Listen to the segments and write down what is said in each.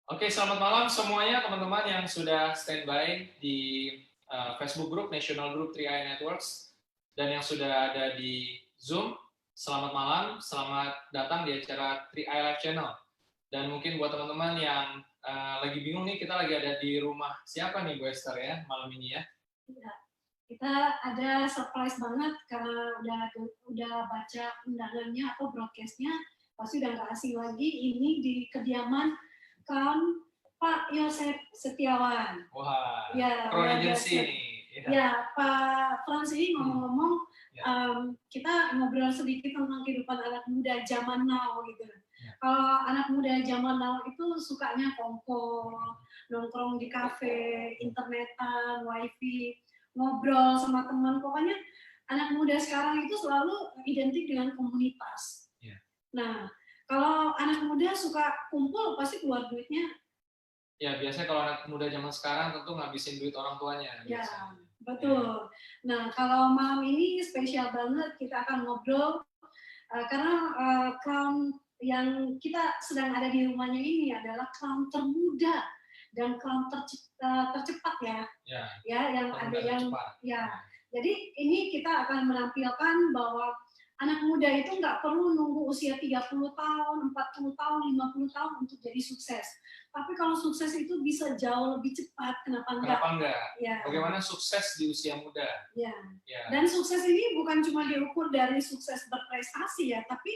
Oke, selamat malam semuanya teman-teman yang sudah standby di Facebook Group, National Group 3i Networks, dan yang sudah ada di Zoom. Selamat malam, selamat datang di acara 3i Live Channel. Dan mungkin buat teman-teman yang lagi bingung nih, kita lagi ada di rumah siapa nih Bu Esther ya, malam ini ya? Ya, kita ada surprise banget karena udah baca undangannya atau broadcastnya, pasti udah nggak asing lagi. Ini di kediaman kan Pak Yosef Setiawan. Wah, Ya, Crown luar Agency biasa. nih. Ya, Pak Frans ini ngomong-ngomong, Ya. kita ngobrol sedikit tentang kehidupan anak muda zaman now gitu. Ya. Kalau anak muda zaman now itu sukanya kongko, nongkrong di kafe, internetan, wifi, ngobrol sama teman. Pokoknya anak muda sekarang itu selalu identik dengan komunitas. Ya. Nah, kalau anak muda suka kumpul pasti keluar duitnya. Ya, biasanya kalau anak muda zaman sekarang tentu ngabisin duit orang tuanya. Ya, biasanya. betul. Nah, kalau malam ini spesial banget, kita akan ngobrol karena clown yang kita sedang ada di rumahnya ini adalah clown termuda dan clown tercepat ya. Ya, yang ada yang ya. Jadi ini kita akan menampilkan bahwa anak muda itu nggak perlu nunggu usia 30 tahun, 40 tahun, 50 tahun untuk jadi sukses. Tapi kalau sukses itu bisa jauh lebih cepat, kenapa enggak? Kenapa enggak? Ya. Bagaimana sukses di usia muda? Ya. Dan sukses ini bukan cuma diukur dari sukses berprestasi ya, tapi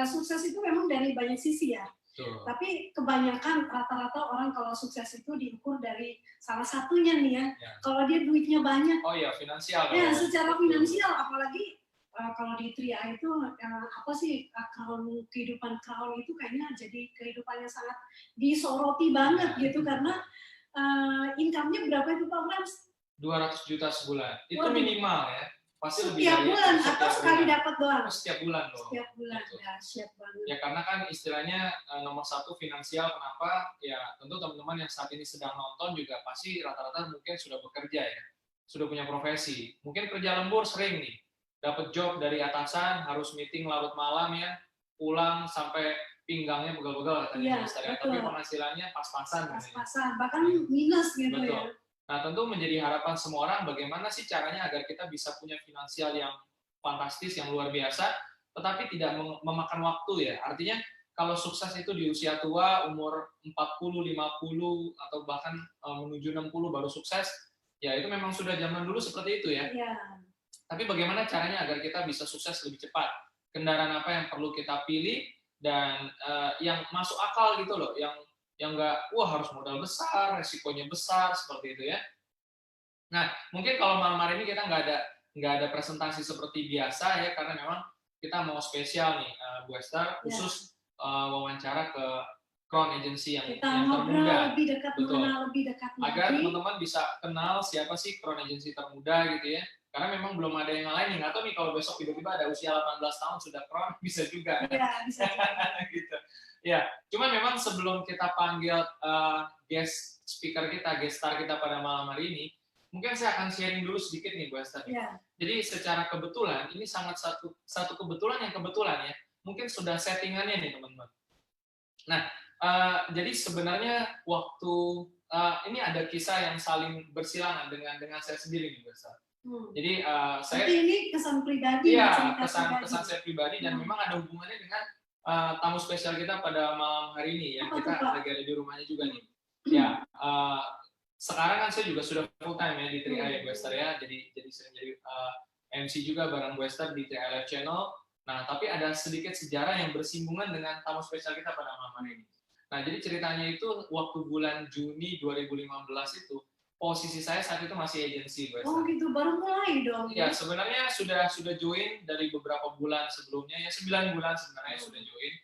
sukses itu memang dari banyak sisi ya. Tuh. Tapi kebanyakan rata-rata orang kalau sukses itu diukur dari salah satunya nih ya. Kalau dia duitnya banyak. Oh iya, finansial. Ya, secara finansial, apalagi kalau di 3i itu apa sih kehidupan clown itu kayaknya jadi kehidupannya sangat disoroti banget gitu karena income-nya berapa itu Pak Frans? 200 juta sebulan. Itu minimal ya. Pasti setiap bulan atau sekali dapat doang? Setiap bulan loh. Setiap bulan, ya siap banget. Ya karena kan istilahnya nomor satu finansial, kenapa? Ya tentu teman-teman yang saat ini sedang nonton juga pasti rata-rata mungkin sudah bekerja ya. Sudah punya profesi. Mungkin kerja lembur sering nih. Dapat job dari atasan, harus meeting larut malam ya. Pulang sampai pinggangnya begal-begal katanya. Ya, tapi penghasilannya pas-pasan. Pas-pasan, bahkan minus gitu. Betul. Ya. Nah, tentu menjadi harapan semua orang bagaimana sih caranya agar kita bisa punya finansial yang fantastis, yang luar biasa, tetapi tidak memakan waktu ya. Artinya kalau sukses itu di usia tua, umur 40, 50, atau bahkan menuju 60 baru sukses, ya itu memang sudah zaman dulu seperti itu ya. Tapi bagaimana caranya agar kita bisa sukses lebih cepat? Kendaraan apa yang perlu kita pilih dan yang masuk akal gitu loh, yang nggak, wah harus modal besar, resikonya besar, seperti itu ya. Nah, mungkin kalau malam hari ini kita nggak ada presentasi seperti biasa ya, karena memang kita mau spesial nih, Bu Esther, khusus wawancara ke Crown Agency yang termuda. Lebih dekat, betul. Lebih dekat agar teman-teman bisa kenal siapa sih Crown Agency termuda gitu ya. Karena memang belum ada yang lain, nggak tahu nih kalau besok tiba-tiba ada usia 18 tahun sudah Crown, bisa juga. Iya, bisa juga. Gitu. Ya, cuman memang sebelum kita panggil guest speaker kita, guest star kita pada malam hari ini, mungkin saya akan sharing dulu sedikit nih Bu Esther. Jadi secara kebetulan, ini sangat satu kebetulan yang kebetulan ya, mungkin sudah settingannya nih teman-teman. Nah, jadi sebenarnya waktu ini ada kisah yang saling bersilangan dengan saya sendiri nih Bu Esther. Jadi saya ini kesan pribadi. Iya, kesan saya pribadi dan memang ada hubungannya dengan tamu spesial kita pada malam hari ini ya. Kita lagi ada di rumahnya juga nih. Ya, sekarang kan saya juga sudah full time ya di 3i ya Bu Esther ya. Jadi sering jadi MC juga bareng Bu Esther di 3i Live Channel. Nah, tapi ada sedikit sejarah yang bersinggungan dengan tamu spesial kita pada malam hari ini. Nah, jadi ceritanya itu waktu bulan Juni 2015 itu posisi saya saat itu masih agensi, Bu Esther. Oh gitu, baru mulai dong. Ya, sebenarnya sudah join dari beberapa bulan sebelumnya, ya 9 bulan sebenarnya sudah join.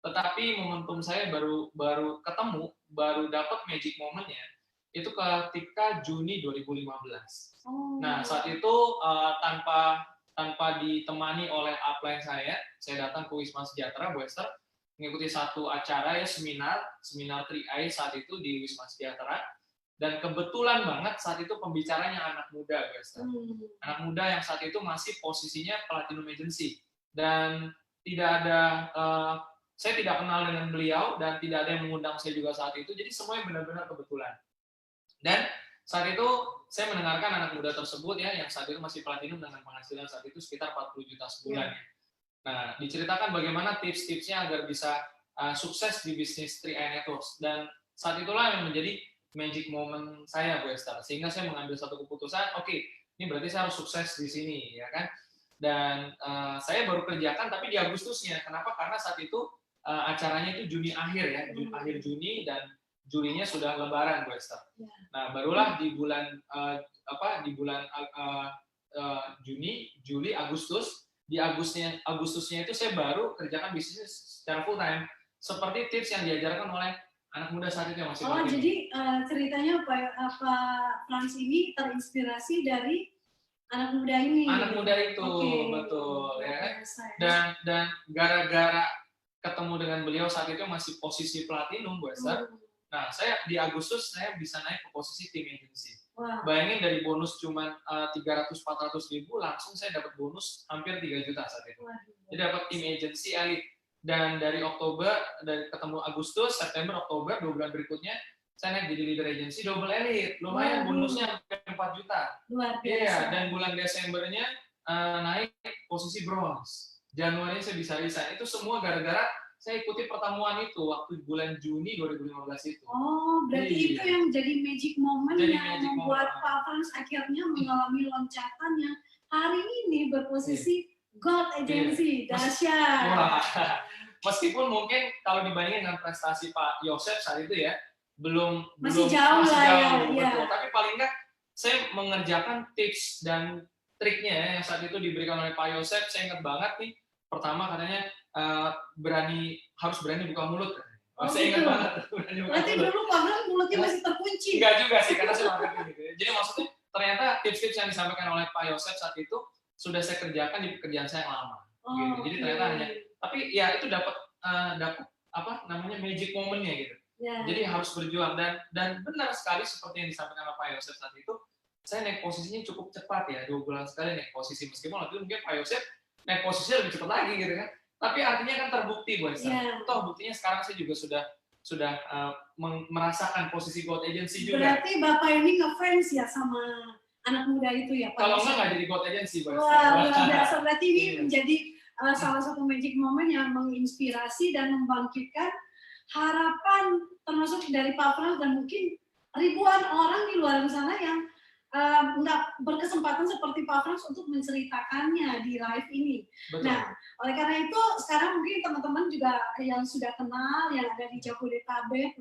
Tetapi momentum saya baru ketemu, baru dapat magic momennya, itu ketika Juni 2015. Nah, saat itu tanpa ditemani oleh upline saya datang ke Wisma Sejahtera, Bu Esther, mengikuti satu acara ya, seminar 3i saat itu di Wisma Sejahtera. Dan kebetulan banget saat itu pembicaranya anak muda, guys. Anak muda yang saat itu masih posisinya platinum agency dan tidak ada Saya tidak kenal dengan beliau dan tidak ada yang mengundang saya juga saat itu, jadi semuanya benar-benar kebetulan. Dan saat itu saya mendengarkan anak muda tersebut ya, yang saat itu masih platinum dengan penghasilan saat itu sekitar 40 juta sebulan. Ya. Nah, diceritakan bagaimana tips-tipsnya agar bisa sukses di bisnis 3i Networks. Dan saat itulah yang menjadi magic moment saya, Bu Esther. Sehingga saya mengambil satu keputusan, oke, ini berarti saya harus sukses di sini, ya kan? Dan saya baru kerjakan, tapi di Agustusnya. Kenapa? Karena saat itu acaranya itu Juni akhir ya, akhir Juni dan Julinya sudah Lebaran, Bu Esther. Nah, barulah di bulan Juni, Juli, Agustus. Di Agustusnya itu saya baru kerjakan bisnis secara full time seperti tips yang diajarkan oleh anak muda saat itu yang masih Oh, jadi ceritanya Pak Frans ini terinspirasi dari anak muda ini. Anak muda itu, betul ya kan? Dan gara-gara ketemu dengan beliau saat itu masih posisi platinum, Bu Esther. Nah, saya di Agustus saya bisa naik ke posisi tim agency. Wow. Bayangin dari bonus cuma 300-400 ribu, langsung saya dapat bonus hampir 3 juta saat itu. Jadi dapat tim agency elite. Dan dari Oktober, dari ketemu Agustus, September, Oktober, 2 bulan berikutnya, saya naik jadi leader agency double elite. Lumayan bonusnya hampir 4 juta. Luar biasa. Iya, dan bulan Desembernya naik posisi bronze. Januari saya bisa resign. Itu semua gara-gara saya ikuti pertemuan itu waktu bulan Juni 2015 itu. Oh, berarti itu yang jadi magic moment jadi yang magic membuat Pak Frans akhirnya mengalami loncatan yang hari ini berposisi God Agency. Dahsyat. Meskipun mungkin kalau dibandingin dengan prestasi Pak Yosef saat itu ya, masih jauh lah betul. Ya. Tapi paling enggak saya mengerjakan tips dan triknya yang saat itu diberikan oleh Pak Yosef. Saya ingat banget nih, pertama katanya harus berani buka mulut. Saya ingat banget. Berarti dulu Pak Frans mulutnya masih terkunci. Enggak juga sih, karena saya marketing gitu. Jadi maksudnya ternyata tips-tips yang disampaikan oleh Pak Yosef saat itu sudah saya kerjakan di pekerjaan saya yang lama. Gitu. Jadi ternyata hanya, tapi ya itu dapat magic moment-nya gitu. Yeah. Jadi harus berjuang dan benar sekali seperti yang disampaikan oleh Pak Yosef saat itu, saya naik posisinya cukup cepat ya, 2 bulan sekali naik posisi, meskipun waktu itu mungkin Pak Yosef naik posisinya lebih cepat lagi gitu kan. Tapi artinya kan terbukti, Bu Esther. Yeah. Toh buktinya sekarang saya juga sudah merasakan posisi God Agency juga. Berarti Bapak ini ngefans ya sama anak muda itu ya Pak? Kalau nggak jadi God Agency, Bu Esther. Wah, luar biasa. Berarti ini menjadi salah satu magic moment yang menginspirasi dan membangkitkan harapan termasuk dari Pak Frans dan mungkin ribuan orang di luar sana yang nggak berkesempatan seperti Pak Frans untuk menceritakannya di live ini. Betul. Nah, oleh karena itu sekarang mungkin teman-teman juga yang sudah kenal, yang ada di Jabodetabek,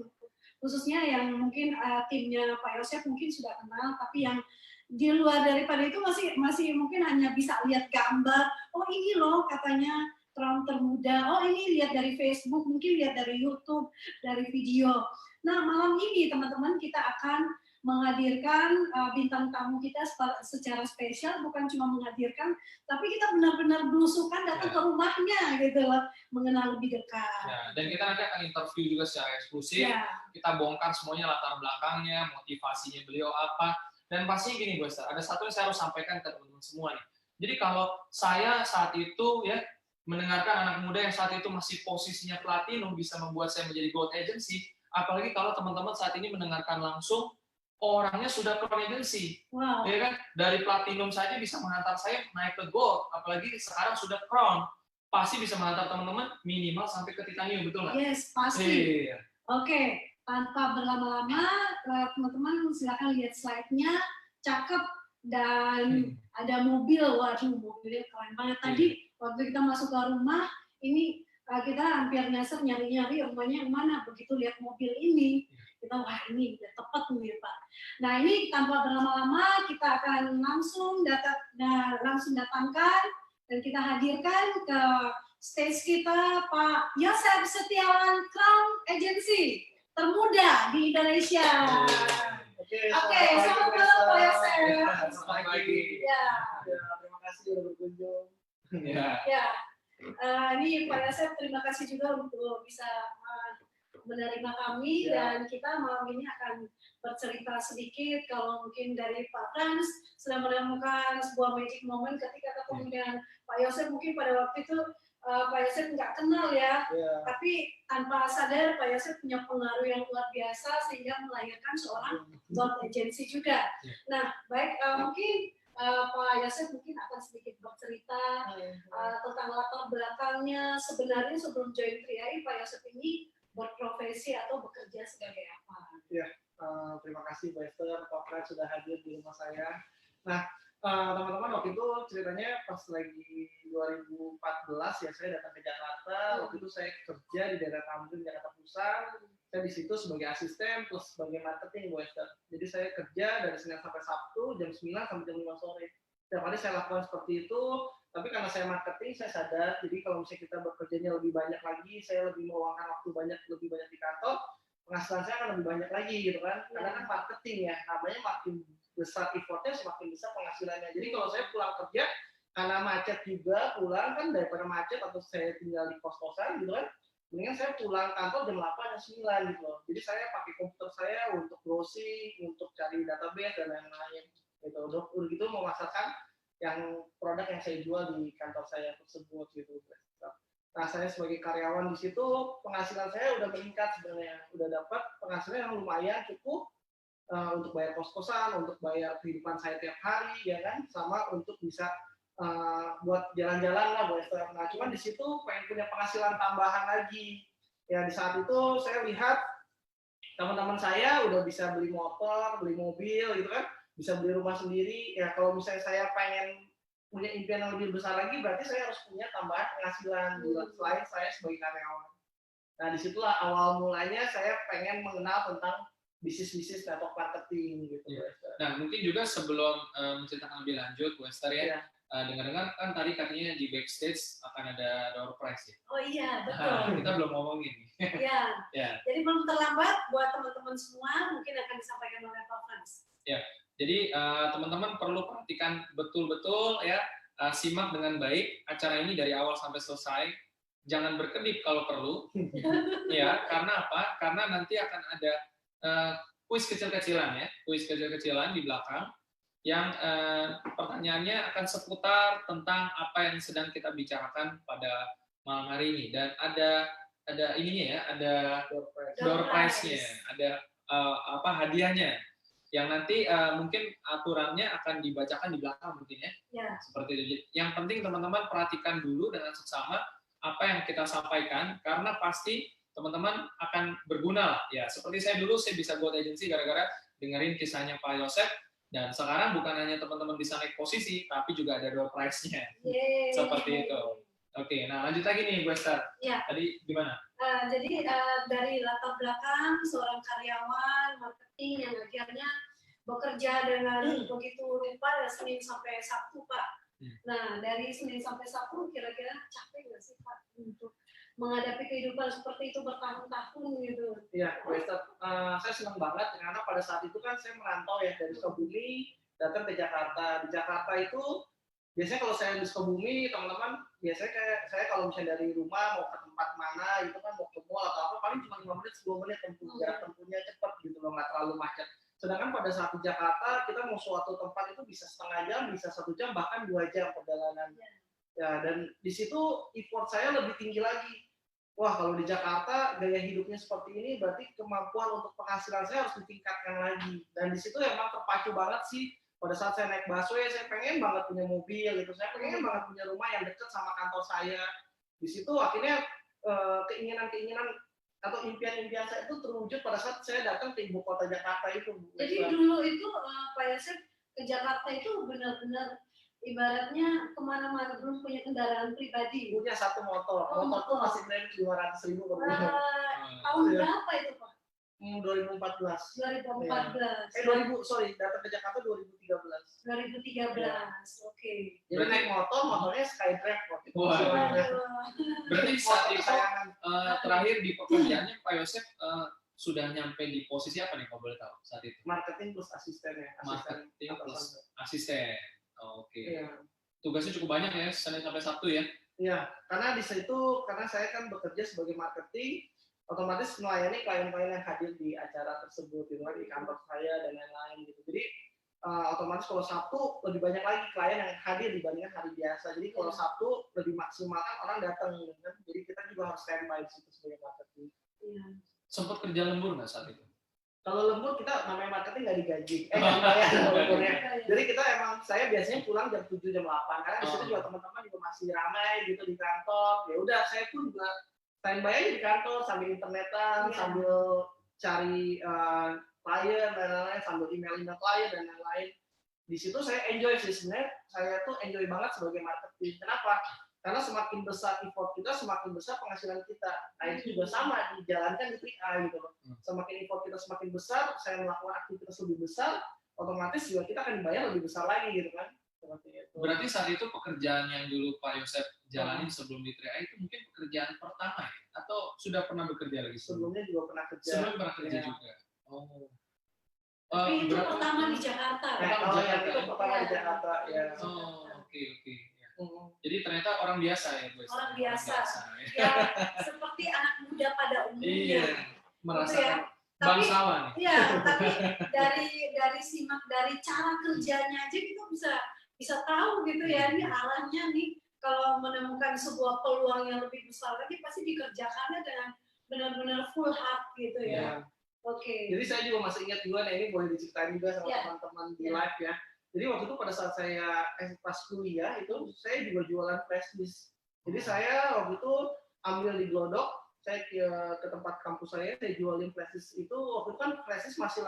khususnya yang mungkin timnya Pak Yosef mungkin sudah kenal, tapi yang di luar daripada itu masih mungkin hanya bisa lihat gambar. Oh ini loh katanya Crown Termuda. Oh ini lihat dari Facebook, mungkin lihat dari YouTube, dari video. Nah malam ini teman-teman kita akan menghadirkan bintang tamu kita secara spesial, bukan cuma menghadirkan, tapi kita benar-benar belusukan datang ke rumahnya gitu loh, mengenal lebih dekat. Ya, dan kita nanti akan interview juga secara eksklusif. Ya. Kita bongkar semuanya latar belakangnya, motivasinya beliau apa. Dan pastinya gini Bu Esther, ada satu yang saya harus sampaikan ke teman-teman semua nih. Jadi kalau saya saat itu ya mendengarkan anak muda yang saat itu masih posisinya platinum bisa membuat saya menjadi gold agency, apalagi kalau teman-teman saat ini mendengarkan langsung orangnya sudah crown agency. Wow. Ya kan? Dari platinum saja bisa menghantar saya naik ke gold, apalagi sekarang sudah crown. Pasti bisa menghantar teman-teman minimal sampai ke titanium, betul nggak? Yes, pasti. Iya. Oke. Tanpa berlama-lama, teman-teman silakan lihat slide-nya, cakep dan ada mobil, waduh mobilnya keren banget. Tadi waktu kita masuk ke rumah, ini kita hampir nyasar nyari-nyari rumahnya yang mana. Begitu lihat mobil ini, kita wah ini udah tepat nih Pak. Nah ini tanpa berlama-lama kita akan langsung datangkan dan kita hadirkan ke stage kita Pak Yosef Setiawan Crown Agency termuda di Indonesia. Oke, selamat malam Pak Yosef. Selamat pagi. Ya. Terima kasih sudah berkunjung. Ya. Ini Pak Yosef terima kasih juga untuk bisa menerima kami dan kita malam ini akan bercerita sedikit kalau mungkin dari Pak Frans sudah menemukan sebuah magic moment ketika ketemu dengan Pak Yosef mungkin pada waktu itu Pak Yosef nggak kenal ya, Ya. tapi tanpa sadar Pak Yosef punya pengaruh yang luar biasa sehingga melahirkan seorang growth agency juga. Nah, baik mungkin Pak Yosef mungkin akan sedikit bercerita tentang latar belakangnya sebenarnya sebelum join 3i Pak Yosef ini berprofesi atau bekerja sebagai apa? Ya, terima kasih Pak Esther, Pak Fred sudah hadir di rumah saya. Nah, teman-teman waktu itu ceritanya pas lagi 2014 ya saya datang ke Jakarta. Waktu itu saya kerja di daerah Tamrin, Jakarta Pusat. Saya di situ sebagai asisten plus sebagai marketing Bu Esther. Jadi saya kerja dari Senin sampai Sabtu jam 9 sampai jam 5 sore. Setiap hari saya lakukan seperti itu. Tapi karena saya marketing, saya sadar. Jadi kalau misalnya kita bekerjanya lebih banyak lagi, saya lebih meluangkan waktu lebih banyak di kantor, penghasilan saya akan lebih banyak lagi gitu kan. Karena kan marketing ya, namanya makin besar effortnya semakin besar penghasilannya. Jadi kalau saya pulang kerja karena macet juga pulang kan daripada macet atau saya tinggal di kos-kosan gitu kan, mendingan saya pulang kantor jam 8 atau 9 gitu loh. Jadi saya pakai komputer saya untuk browsing, untuk cari database dan lain-lain gitu. Udah gitu memasarkan yang produk yang saya jual di kantor saya tersebut gitu. Nah, saya sebagai karyawan di situ penghasilan saya udah meningkat sebenarnya, udah dapat penghasilan yang lumayan cukup untuk bayar kos-kosan, untuk bayar kehidupan saya tiap hari, ya kan, sama untuk bisa buat jalan-jalan lah, buat Esther. Nah, cuman di situ pengen punya penghasilan tambahan lagi. Ya di saat itu saya lihat teman-teman saya udah bisa beli motor, beli mobil, gitu kan, bisa beli rumah sendiri. Ya kalau misalnya saya pengen punya impian yang lebih besar lagi, berarti saya harus punya tambahan penghasilan selain saya sebagai karyawan. Nah, disitulah awal mulanya saya pengen mengenal tentang bisnis-bisnis network marketing gitu. Ya. Nah, mungkin juga sebelum menceritakan lebih lanjut, Bu Esther ya, dengar-dengar kan tadi katanya di backstage akan ada door prize ya. Oh iya, betul. Nah, kita belum ngomongin. Iya. Ya. Jadi belum terlambat buat teman-teman semua, mungkin akan disampaikan oleh Pak Frans. Ya. Jadi teman-teman perlu perhatikan betul-betul ya, simak dengan baik acara ini dari awal sampai selesai. Jangan berkedip kalau perlu. Ya, karena apa? Karena nanti akan ada kuis kecil-kecilan ya, kuis kecil-kecilan di belakang yang pertanyaannya akan seputar tentang apa yang sedang kita bicarakan pada malam hari ini, dan ada ininya ya, ada door prize-nya, ada hadiahnya yang nanti mungkin aturannya akan dibacakan di belakang mungkin ya. Seperti itu. Yang penting teman-teman perhatikan dulu dengan seksama apa yang kita sampaikan, karena pasti teman-teman akan berguna lah. Ya, seperti saya dulu, saya bisa buat agensi gara-gara dengerin kisahnya Pak Yosef, dan sekarang bukan hanya teman-teman bisa naik posisi, tapi juga ada door prize-nya. Seperti itu. Oke, nah lanjut lagi nih Bu Esther. Tadi gimana? Jadi dari latar belakang seorang karyawan marketing yang akhirnya bekerja dengan begitu rupa dari Senin sampai Sabtu, Pak. Nah, dari Senin sampai Sabtu kira-kira capek nggak sih Pak untuk menghadapi kehidupan seperti itu bertahun-tahun gitu? Iya, Bu Esther, saya senang banget karena pada saat itu kan saya merantau ya dari Sukabumi datang ke Jakarta. Di Jakarta itu biasanya kalau saya di Sukabumi, teman-teman, biasanya kayak saya kalau misalnya dari rumah mau ke tempat mana gitu kan, mau ke mall atau apa, paling cuma 5 menit, 10 menit jarak tempuhnya cepat gitu loh, nggak terlalu macet. Sedangkan pada saat di Jakarta, kita mau suatu tempat itu bisa setengah jam, bisa 1 jam, bahkan 2 jam perjalanan. Ya, dan di situ effort saya lebih tinggi lagi. Wah, kalau di Jakarta gaya hidupnya seperti ini, berarti kemampuan untuk penghasilan saya harus ditingkatkan lagi. Dan di situ emang terpacu banget sih. Pada saat saya naik busway, saya pengen banget punya mobil gitu. Saya pengen banget punya rumah yang dekat sama kantor saya. Di situ akhirnya keinginan-keinginan atau impian-impian saya itu terwujud pada saat saya datang ke ibu kota Jakarta itu. Jadi dulu itu Pak Yosef ke Jakarta itu benar-benar ibaratnya kemana-mana, belum punya kendaraan pribadi. Punya 1 motor. Motor tuh masih kredit 200.000 per bulan. Tahun berapa itu Pak? 2014. 2014. 2000, datang ke Jakarta 2013. 2013, oke. Jadi naik motornya Skydrive waktu itu. Berarti saat itu terakhir di pekerjaannya Pak Yosef sudah nyampe di posisi apa nih kalau boleh tahu saat itu? Marketing plus asistennya. Marketing plus asisten. Oke. Tugasnya cukup banyak ya, Senin sampai Sabtu ya? Iya, karena di situ, karena saya kan bekerja sebagai marketing, otomatis melayani klien-klien yang hadir di acara tersebut, gitu kan, di kantor saya dan lain-lain gitu. Jadi otomatis kalau Sabtu lebih banyak lagi klien yang hadir dibandingkan hari biasa. Jadi kalau Sabtu lebih maksimal kan orang datang, kan? Jadi kita juga harus standby di situ sebagai marketing. Sempat kerja lembur nggak saat itu? Kalau lembur kita namanya marketing nggak digaji, nggak dibayar lemburnya. Jadi kita saya biasanya pulang jam 7 jam 8 karena di situ juga teman-teman juga masih ramai gitu di kantor. Ya udah saya pun juga standby aja di kantor sambil internetan, sambil cari klien dan lain-lain, sambil email klien dan lain-lain. Di situ saya enjoy sih sebenarnya. Saya tuh enjoy banget sebagai marketing. Kenapa? Karena semakin besar effort kita, semakin besar penghasilan kita. Nah itu juga sama dijalankan di 3i gitu loh. Semakin effort kita semakin besar, saya melakukan aktivitas lebih besar, otomatis juga kita akan dibayar lebih besar lagi gitu kan. Berarti saat itu pekerjaan yang dulu Pak Yosef jalanin sebelum di 3i itu mungkin pekerjaan pertama ya? Atau sudah pernah bekerja lagi? Sebelumnya juga pernah kerja. Sebelumnya pernah kerja juga. Oh. Tapi itu pertama di Jakarta. Kalau yang itu pertama di Jakarta ya. Oh, oke. Jadi ternyata orang biasa ya, Bu. Orang biasa. Ya, seperti anak muda pada umumnya. Iya, merasa ya. bangsawan. Iya, tapi dari simak dari cara kerjanya aja kita bisa tahu gitu ya, ini arahnya nih kalau menemukan sebuah peluang yang lebih besar lagi pasti dikerjakannya dengan benar-benar full heart gitu ya. Oke. Jadi saya juga masih ingat juga, ini boleh diceritain juga sama teman-teman di live ya. Jadi waktu itu pada saat saya pas kuliah itu saya juga jualan flash disk. Jadi saya waktu itu ambil di Glodok, saya ke tempat kampus saya jualin flash disk itu. Waktu itu kan flash disk masih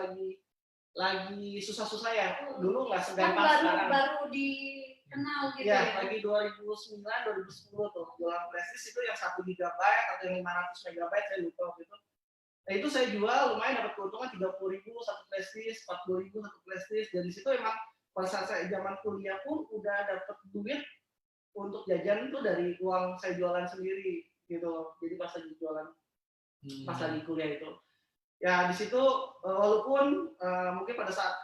lagi susah-susah ya. Dulu nggak segampang sekarang. Baru dikenal gitu ya. Lagi 2009 2010 tuh jualan flash disk itu yang 1 GB atau yang 500 MB saya lupa waktu itu. Nah itu saya jual lumayan dapat keuntungan 30.000 satu flash disk, 40.000 satu flash disk. Dari situ emang pada saat saya zaman kuliah pun udah dapat duit untuk jajan itu dari uang saya jualan sendiri gitu. Jadi pas lagi jualan, pas lagi kuliah itu. Ya di situ walaupun mungkin pada saat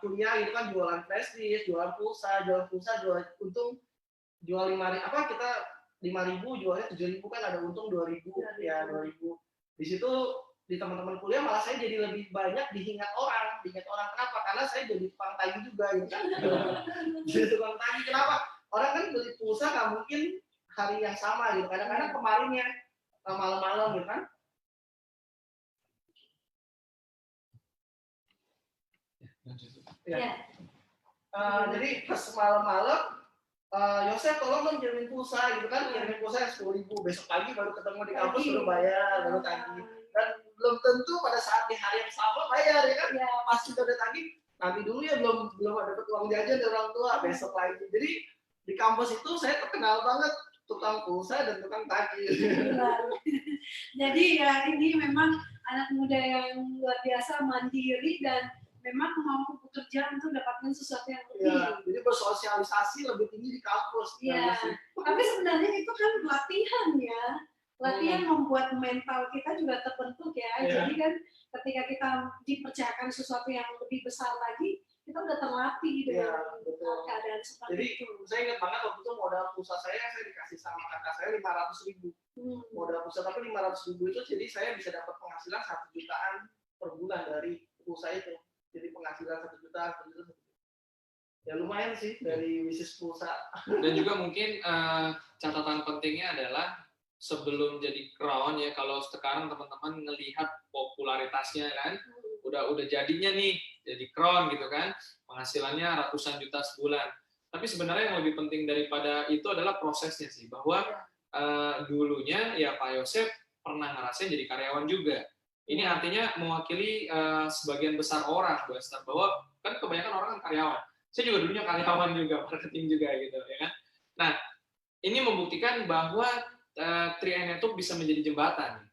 kuliah itu kan jualan flash disk, jualan pulsa, jual untung jual 5.000 kita 5.000 jualnya 7.000 kan ada untung 2.000 ya 2.000. Di situ di teman-teman kuliah malah saya jadi lebih banyak diingat orang. Kenapa? Karena saya jadi tukang tagih juga gitu kan. Jadi tukang tagih kenapa? Orang kan beli pulsa nggak mungkin hari yang sama gitu. Kadang-kadang kemarinnya malam-malam gitu kan. Jadi pas malam-malam Yosef tolong dong kirimin pulsa gitu kan, kirimin pulsa yang 10.000, besok pagi baru ketemu di kampus baru bayar, baru tagih. Dan belum tentu pada saat di hari yang sama bayar ya kan, pas kita udah tagih, nanti dulu ya belum dapat uang jajan dari orang tua, besok lagi. Jadi di kampus itu saya terkenal banget tukang pulsa dan tukang tagih. Jadi ya ini memang anak muda yang luar biasa, mandiri dan memang mau bekerja untuk dapatkan sesuatu yang lebih. Ya, jadi bersosialisasi lebih tinggi di kampus. Iya. Tapi sebenarnya itu kan latihan ya. Latihan membuat mental kita juga terbentuk ya. Jadi kan ketika kita dipercayakan sesuatu yang lebih besar lagi, kita udah terlatih dengan keadaan seperti jadi, itu. Saya ingat banget waktu itu modal pulsa saya dikasih sama kakak saya 500.000. Modal pulsa tapi 500.000 itu jadi saya bisa dapat penghasilan 1 jutaan per bulan dari pulsa itu. Jadi penghasilan 1 juta, ya lumayan sih dari bisnis pulsa. Dan juga mungkin catatan pentingnya adalah sebelum jadi crown ya, kalau sekarang teman-teman melihat popularitasnya kan, udah jadinya nih jadi crown gitu kan, penghasilannya ratusan juta sebulan. Tapi sebenarnya yang lebih penting daripada itu adalah prosesnya sih, bahwa dulunya ya Pak Yosef pernah ngerasain jadi karyawan juga. Ini artinya mewakili sebagian besar orang, Bu Esther, bahwa kan kebanyakan orang kan karyawan. Saya juga dulunya karyawan juga, marketing juga gitu, ya kan. Nah, ini membuktikan bahwa 3i Network bisa menjadi jembatan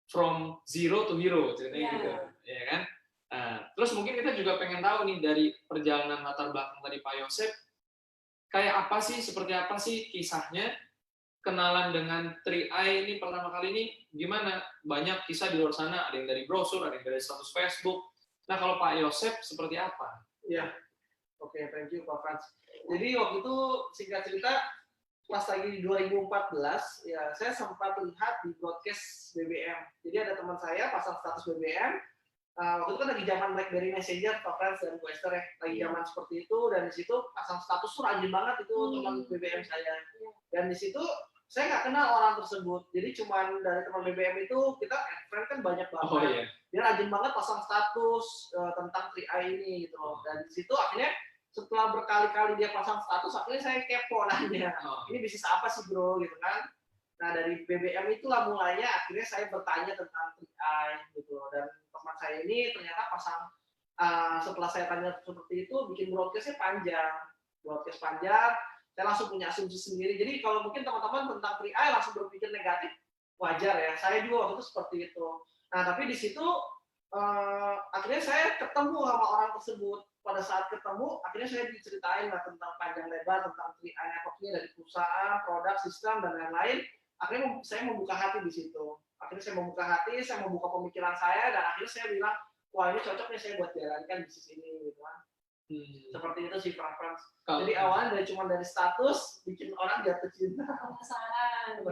from zero to hero, ceritanya gitu, ya kan. Terus mungkin kita juga pengen tahu nih dari perjalanan latar belakang tadi Pak Yosef, kayak apa sih, seperti apa sih kisahnya kenalan dengan 3i ini pertama kali ini gimana? Banyak kisah di luar sana, ada yang dari brosur, ada yang dari status Facebook. Nah, kalau Pak Yosef seperti apa? Ya, oke, thank you Pak Frans. Jadi waktu itu singkat cerita pas lagi di 2014 ya saya sempat lihat di broadcast BBM. Jadi ada teman saya pasang status BBM, waktu itu kan lagi zaman BlackBerry Messenger, Pak Frans dan Bu Esther ya, lagi zaman seperti itu, dan di situ pasang status tuh rajin banget itu teman BBM saya. Dan di situ saya nggak kenal orang tersebut, jadi cuman dari teman BBM itu kita add friend kan banyak banget. Oh iya. Dia rajin banget pasang status tentang 3i ini gitu loh. Dan di situ akhirnya setelah berkali-kali dia pasang status, akhirnya saya kepo nanya, ini bisnis apa sih bro gitu kan. Nah dari BBM itulah mulainya akhirnya saya bertanya tentang 3i gitu loh. Dan teman saya ini ternyata pasang setelah saya tanya seperti itu bikin broadcast panjang, saya langsung punya asumsi sendiri. Jadi kalau mungkin teman-teman tentang 3i langsung berpikir negatif, wajar ya. Saya juga waktu itu seperti itu. Nah tapi di situ akhirnya saya ketemu sama orang tersebut. Pada saat ketemu, akhirnya saya diceritain lah tentang panjang lebar tentang 3i networknya dari perusahaan, produk, sistem dan lain-lain. Akhirnya saya membuka hati di situ. Akhirnya saya membuka hati, saya membuka pemikiran saya, dan akhirnya saya bilang, wah ini cocok nih saya buat jalankan bisnis ini gitu kan. Seperti itu sih Frans. Jadi awalnya dari status bikin orang jatuh cinta. Penasaran.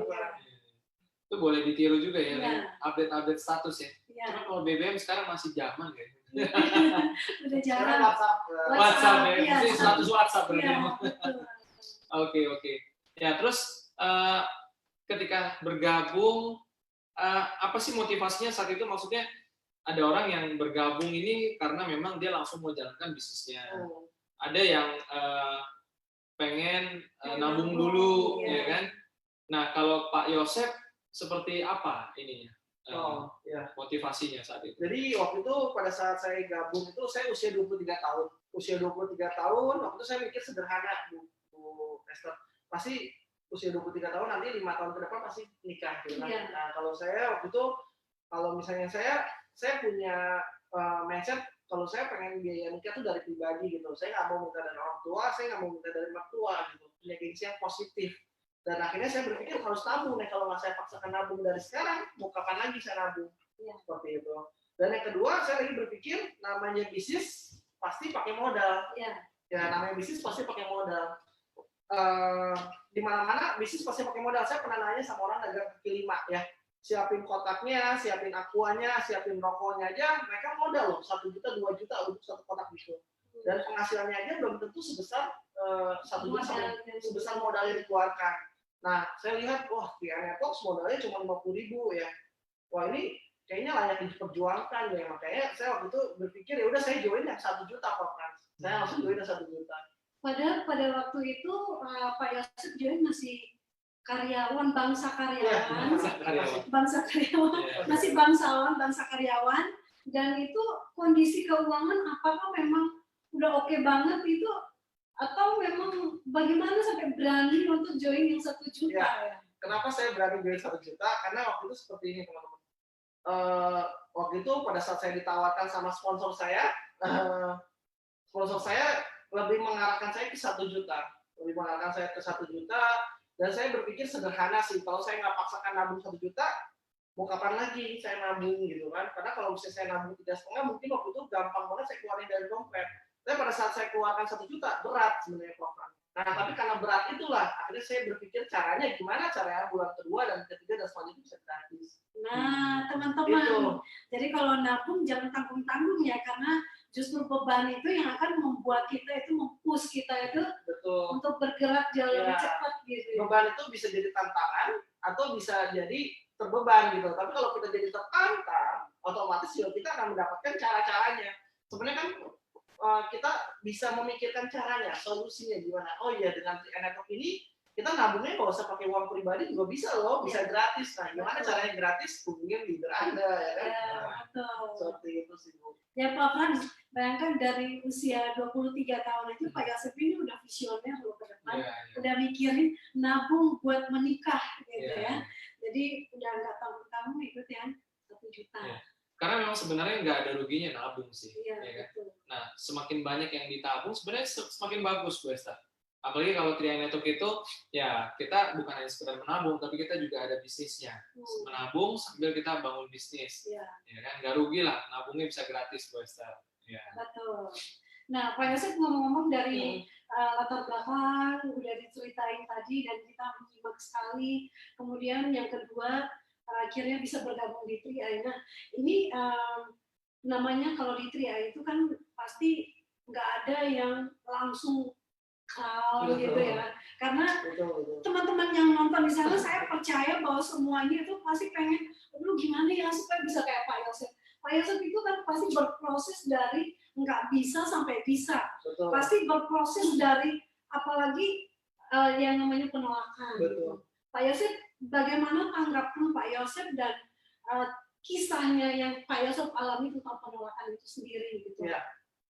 Itu boleh ditiru juga ya, update status ya. Cuma kalau BBM sekarang masih zaman ya. Udah jarang. WhatsApp ya, mesti status WhatsApp berarti. Oke. Ya terus ketika bergabung, apa sih motivasinya saat itu? Maksudnya ada orang yang bergabung ini karena memang dia langsung mau jalankan bisnisnya. Ada yang pengen nabung dulu, ya kan? Nah kalau Pak Yosef seperti apa ininya? Motivasinya saat itu. Jadi waktu itu pada saat saya gabung itu saya usia 23 tahun. Usia 23 tahun, waktu itu saya mikir sederhana, Bu Esther. Pasti usia 23 tahun nanti 5 tahun ke depan pasti nikah gitu kan. Nah, kalau saya waktu itu kalau misalnya saya punya mindset kalau saya pengen biaya nikah itu dari pribadi gitu. Saya nggak mau minta dari orang tua, saya nggak mau minta dari mertua gitu. Punya gengsi yang positif. Dan akhirnya saya berpikir harus nabung nih, kalau nggak saya paksakan nabung dari sekarang, mau kapan lagi saya nabung? Seperti itu. Dan yang kedua, saya lagi berpikir namanya bisnis pasti pakai modal. Ya namanya bisnis pasti pakai modal. Di mana-mana bisnis pasti pakai modal. Saya pernah nanya sama orang dagang kaki lima ya, siapin kotaknya, siapin akuannya, siapin rokoknya aja, mereka modal loh 1 juta, 2 juta untuk satu kotak gitu. Dan penghasilannya aja belum tentu sebesar 1 juta sebesar modal yang dikeluarkan. Nah, saya lihat, wah, di Networks modalnya cuma 50.000 ya. Wah, ini kayaknya layak diperjuangkan ya. Makanya saya waktu itu berpikir, ya udah saya join yang 1 juta, Pak Frans. Saya langsung join yang 1 juta. Padahal pada waktu itu Pak Yosef join masih karyawan, bangsa karyawan, masih bangsawan, bangsa karyawan, dan itu kondisi keuangan apakah memang udah oke banget itu, atau memang bagaimana sampai berani untuk join yang 1 juta ya? Kenapa saya berani join 1 juta? Karena waktu itu seperti ini teman-teman. Waktu itu pada saat saya ditawarkan sama sponsor saya lebih mengarahkan saya ke 1 juta. Dan saya berpikir sederhana sih, kalau saya nggak paksakan nabung 1 juta, mau kapan lagi saya nabung gitu kan? Karena kalau misalnya saya nabung 3,5, mungkin waktu itu gampang banget saya keluarin dari dompet. Tapi pada saat saya keluarkan 1 juta, berat sebenarnya program. Nah, tapi karena berat itulah, akhirnya saya berpikir gimana caranya bulan kedua dan ketiga dan selanjutnya bisa gratis. Nah, teman-teman, jadi kalau nabung jangan tanggung-tanggung ya, karena justru beban itu yang akan membuat kita itu, mempush kita itu untuk bergerak jauh lebih cepat gitu. Beban itu bisa jadi tantangan atau bisa jadi terbeban gitu. Tapi kalau kita jadi tertantang, otomatis juga kita akan mendapatkan cara-caranya. Sebenarnya kan kita bisa memikirkan caranya, solusinya gimana. Oh iya, dengan Network ini kita nabungnya nggak usah pakai uang pribadi juga bisa loh, bisa gratis. Nah, gimana caranya gratis? Hubungin leader Anda ya kan. Seperti itu sih Bu. Ya Pak Frans, bayangkan dari usia 23 tahun itu Pak Yosef ini udah visioner loh ke depan, udah mikirin nabung buat menikah gitu ya. Jadi udah nggak tanggung-tanggung ikut yang 1 juta. Karena memang sebenarnya nggak ada ruginya nabung sih. Ya kan? Nah, semakin banyak yang ditabung, sebenarnya semakin bagus, Bu Esther. Apalagi kalau 3i Network itu, ya kita bukan hanya sekedar menabung, tapi kita juga ada bisnisnya. Menabung sambil kita bangun bisnis. Ya kan, nggak rugi lah, nabungnya bisa gratis, Bu Esther. Betul. Nah, Pak Yosef ngomong-ngomong dari latar belakang, udah diceritain tadi, dan kita menyimak sekali. Kemudian yang kedua, akhirnya bisa bergabung di 3i. Nah, ini namanya kalau di Tria itu kan pasti nggak ada yang langsung kau gitu ya, karena teman-teman yang nonton di sana saya percaya bahwa semuanya itu pasti pengen, lu gimana ya supaya bisa kayak Pak Yosef. Pak Yosef itu kan pasti berproses dari nggak bisa sampai bisa, pasti berproses dari apalagi yang namanya penolakan. Pak Yosef, bagaimana tanggapan Pak Yosef dan kisahnya yang Pak Yosef alami tentang penolakan itu sendiri gitu? Ya,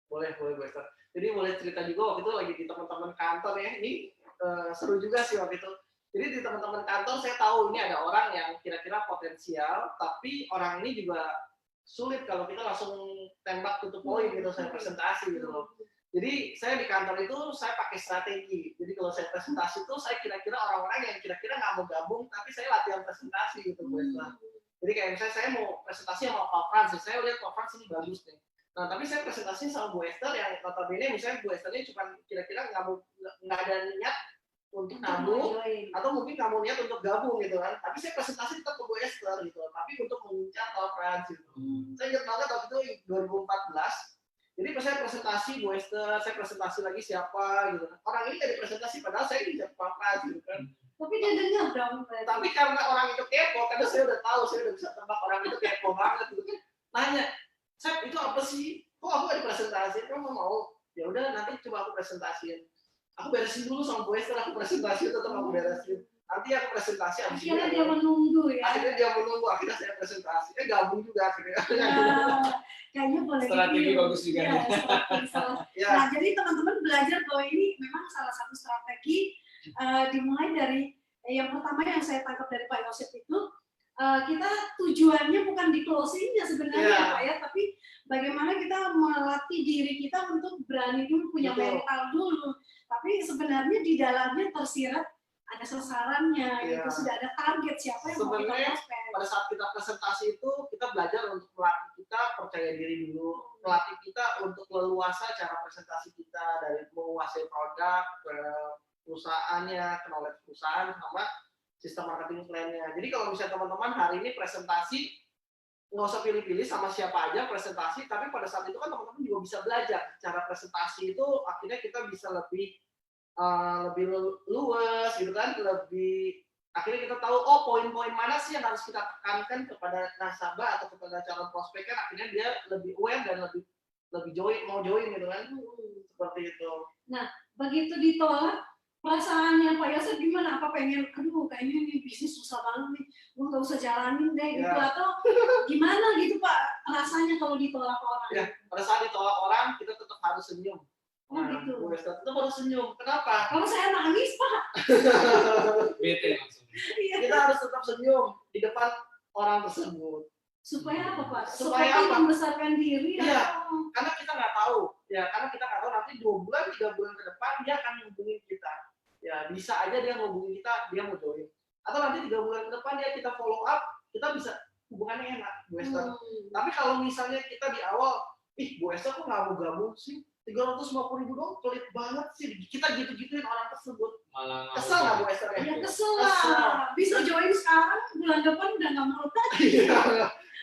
boleh Bu Esther. Jadi boleh cerita juga waktu itu lagi di teman-teman kantor ya. Ini seru juga sih waktu itu. Jadi di teman-teman kantor saya tahu ini ada orang yang kira-kira potensial, tapi orang ini juga sulit kalau kita langsung tembak tutup poin gitu, saya presentasi gitu loh. Jadi saya di kantor itu saya pakai strategi. Jadi kalau saya presentasi itu saya kira-kira orang-orang yang kira-kira nggak mau gabung, tapi saya latihan presentasi gitu Bu Esther. Jadi kayak misalnya saya mau presentasi sama Pak Frans, saya lihat Pak Frans ini bagus nih. Nah, tapi saya presentasi sama Bu Esther yang notabene misalnya Bu Esther ini cuma kira-kira nggak ada niat untuk nabung atau mungkin nggak mau niat untuk gabung gitu kan. Tapi saya presentasi tetap ke Bu Esther gitu, tapi untuk mengincar Pak Frans gitu. Saya ingat banget waktu itu 2014. Jadi pas saya presentasi Bu Esther, saya presentasi lagi siapa gitu. Orang ini dari presentasi padahal saya incar Pak Frans gitu kan. Tapi dia dengar dong. Tapi karena orang itu kepo, karena saya udah tahu, saya udah bisa tebak orang itu kepo banget gitu kan. Nanya, Sep, itu apa sih? Kok aku gak dipresentasiin? Kamu mau? Ya udah, nanti coba aku presentasiin. Aku beresin dulu sama Bu Esther, aku presentasi tetap aku beresin. Nanti aku presentasi habis akhirnya dia menunggu ya. Akhirnya dia menunggu, akhirnya saya presentasi. Gabung juga akhirnya. Kayaknya boleh. Strategi bagus juga. Ya, nah, jadi teman-teman belajar bahwa ini memang salah satu strategi dimulai dari yang pertama yang saya tangkap dari Pak Yosef itu, kita tujuannya bukan di closing-nya sebenarnya Pak ya, tapi bagaimana kita melatih diri kita untuk berani dulu, punya mental dulu. Tapi sebenarnya di dalamnya tersirat ada sasarannya, gitu. Sudah ada target siapa yang mau kita prospek. Pada saat kita presentasi itu kita belajar untuk melatih kita percaya diri dulu, melatih kita untuk leluasa cara presentasi kita dari menguasai produk, perusahaannya, knowledge perusahaan sama sistem marketing plan-nya. Jadi kalau misalnya teman-teman hari ini presentasi, nggak usah pilih-pilih sama siapa aja presentasi, tapi pada saat itu kan teman-teman juga bisa belajar cara presentasi itu, akhirnya kita bisa lebih luas gitu kan, akhirnya kita tahu poin-poin mana sih yang harus kita tekankan kepada nasabah atau kepada calon prospek, kan akhirnya dia lebih aware dan lebih mau join gitu kan, seperti itu. Nah, begitu ditolak, perasaannya Pak Yosef gimana? Apa pengen, aduh kayaknya ini bisnis susah banget nih, gue nggak usah jalanin deh gitu, atau gimana gitu Pak rasanya kalau ditolak orang? Ya, pada saat ditolak orang kita tetap harus senyum. Nah, gitu. Bu Esther tetap harus senyum. Kenapa? Kalau saya nangis Pak. Bete langsung. Kita harus tetap senyum di depan orang tersebut. Supaya apa Pak? Supaya apa? Membesarkan diri. Iya, karena kita nggak tahu. Ya, karena kita nggak tahu nanti 2 bulan, 3 bulan ke depan dia akan menghubungi kita. Ya, bisa aja dia menghubungi kita, dia mau join. Atau nanti 3 bulan ke depan dia kita follow up, kita bisa hubungannya enak, Bu Esther. Tapi kalau misalnya kita di awal, Bu Esther kok nggak mau gabung sih? 350.000 dong, pelit banget sih. Kita gitu-gituin orang tersebut. Malah kesel nggak Bu Esther? Ya kesel lah. Bisa join sekarang, bulan depan udah nggak mau lagi.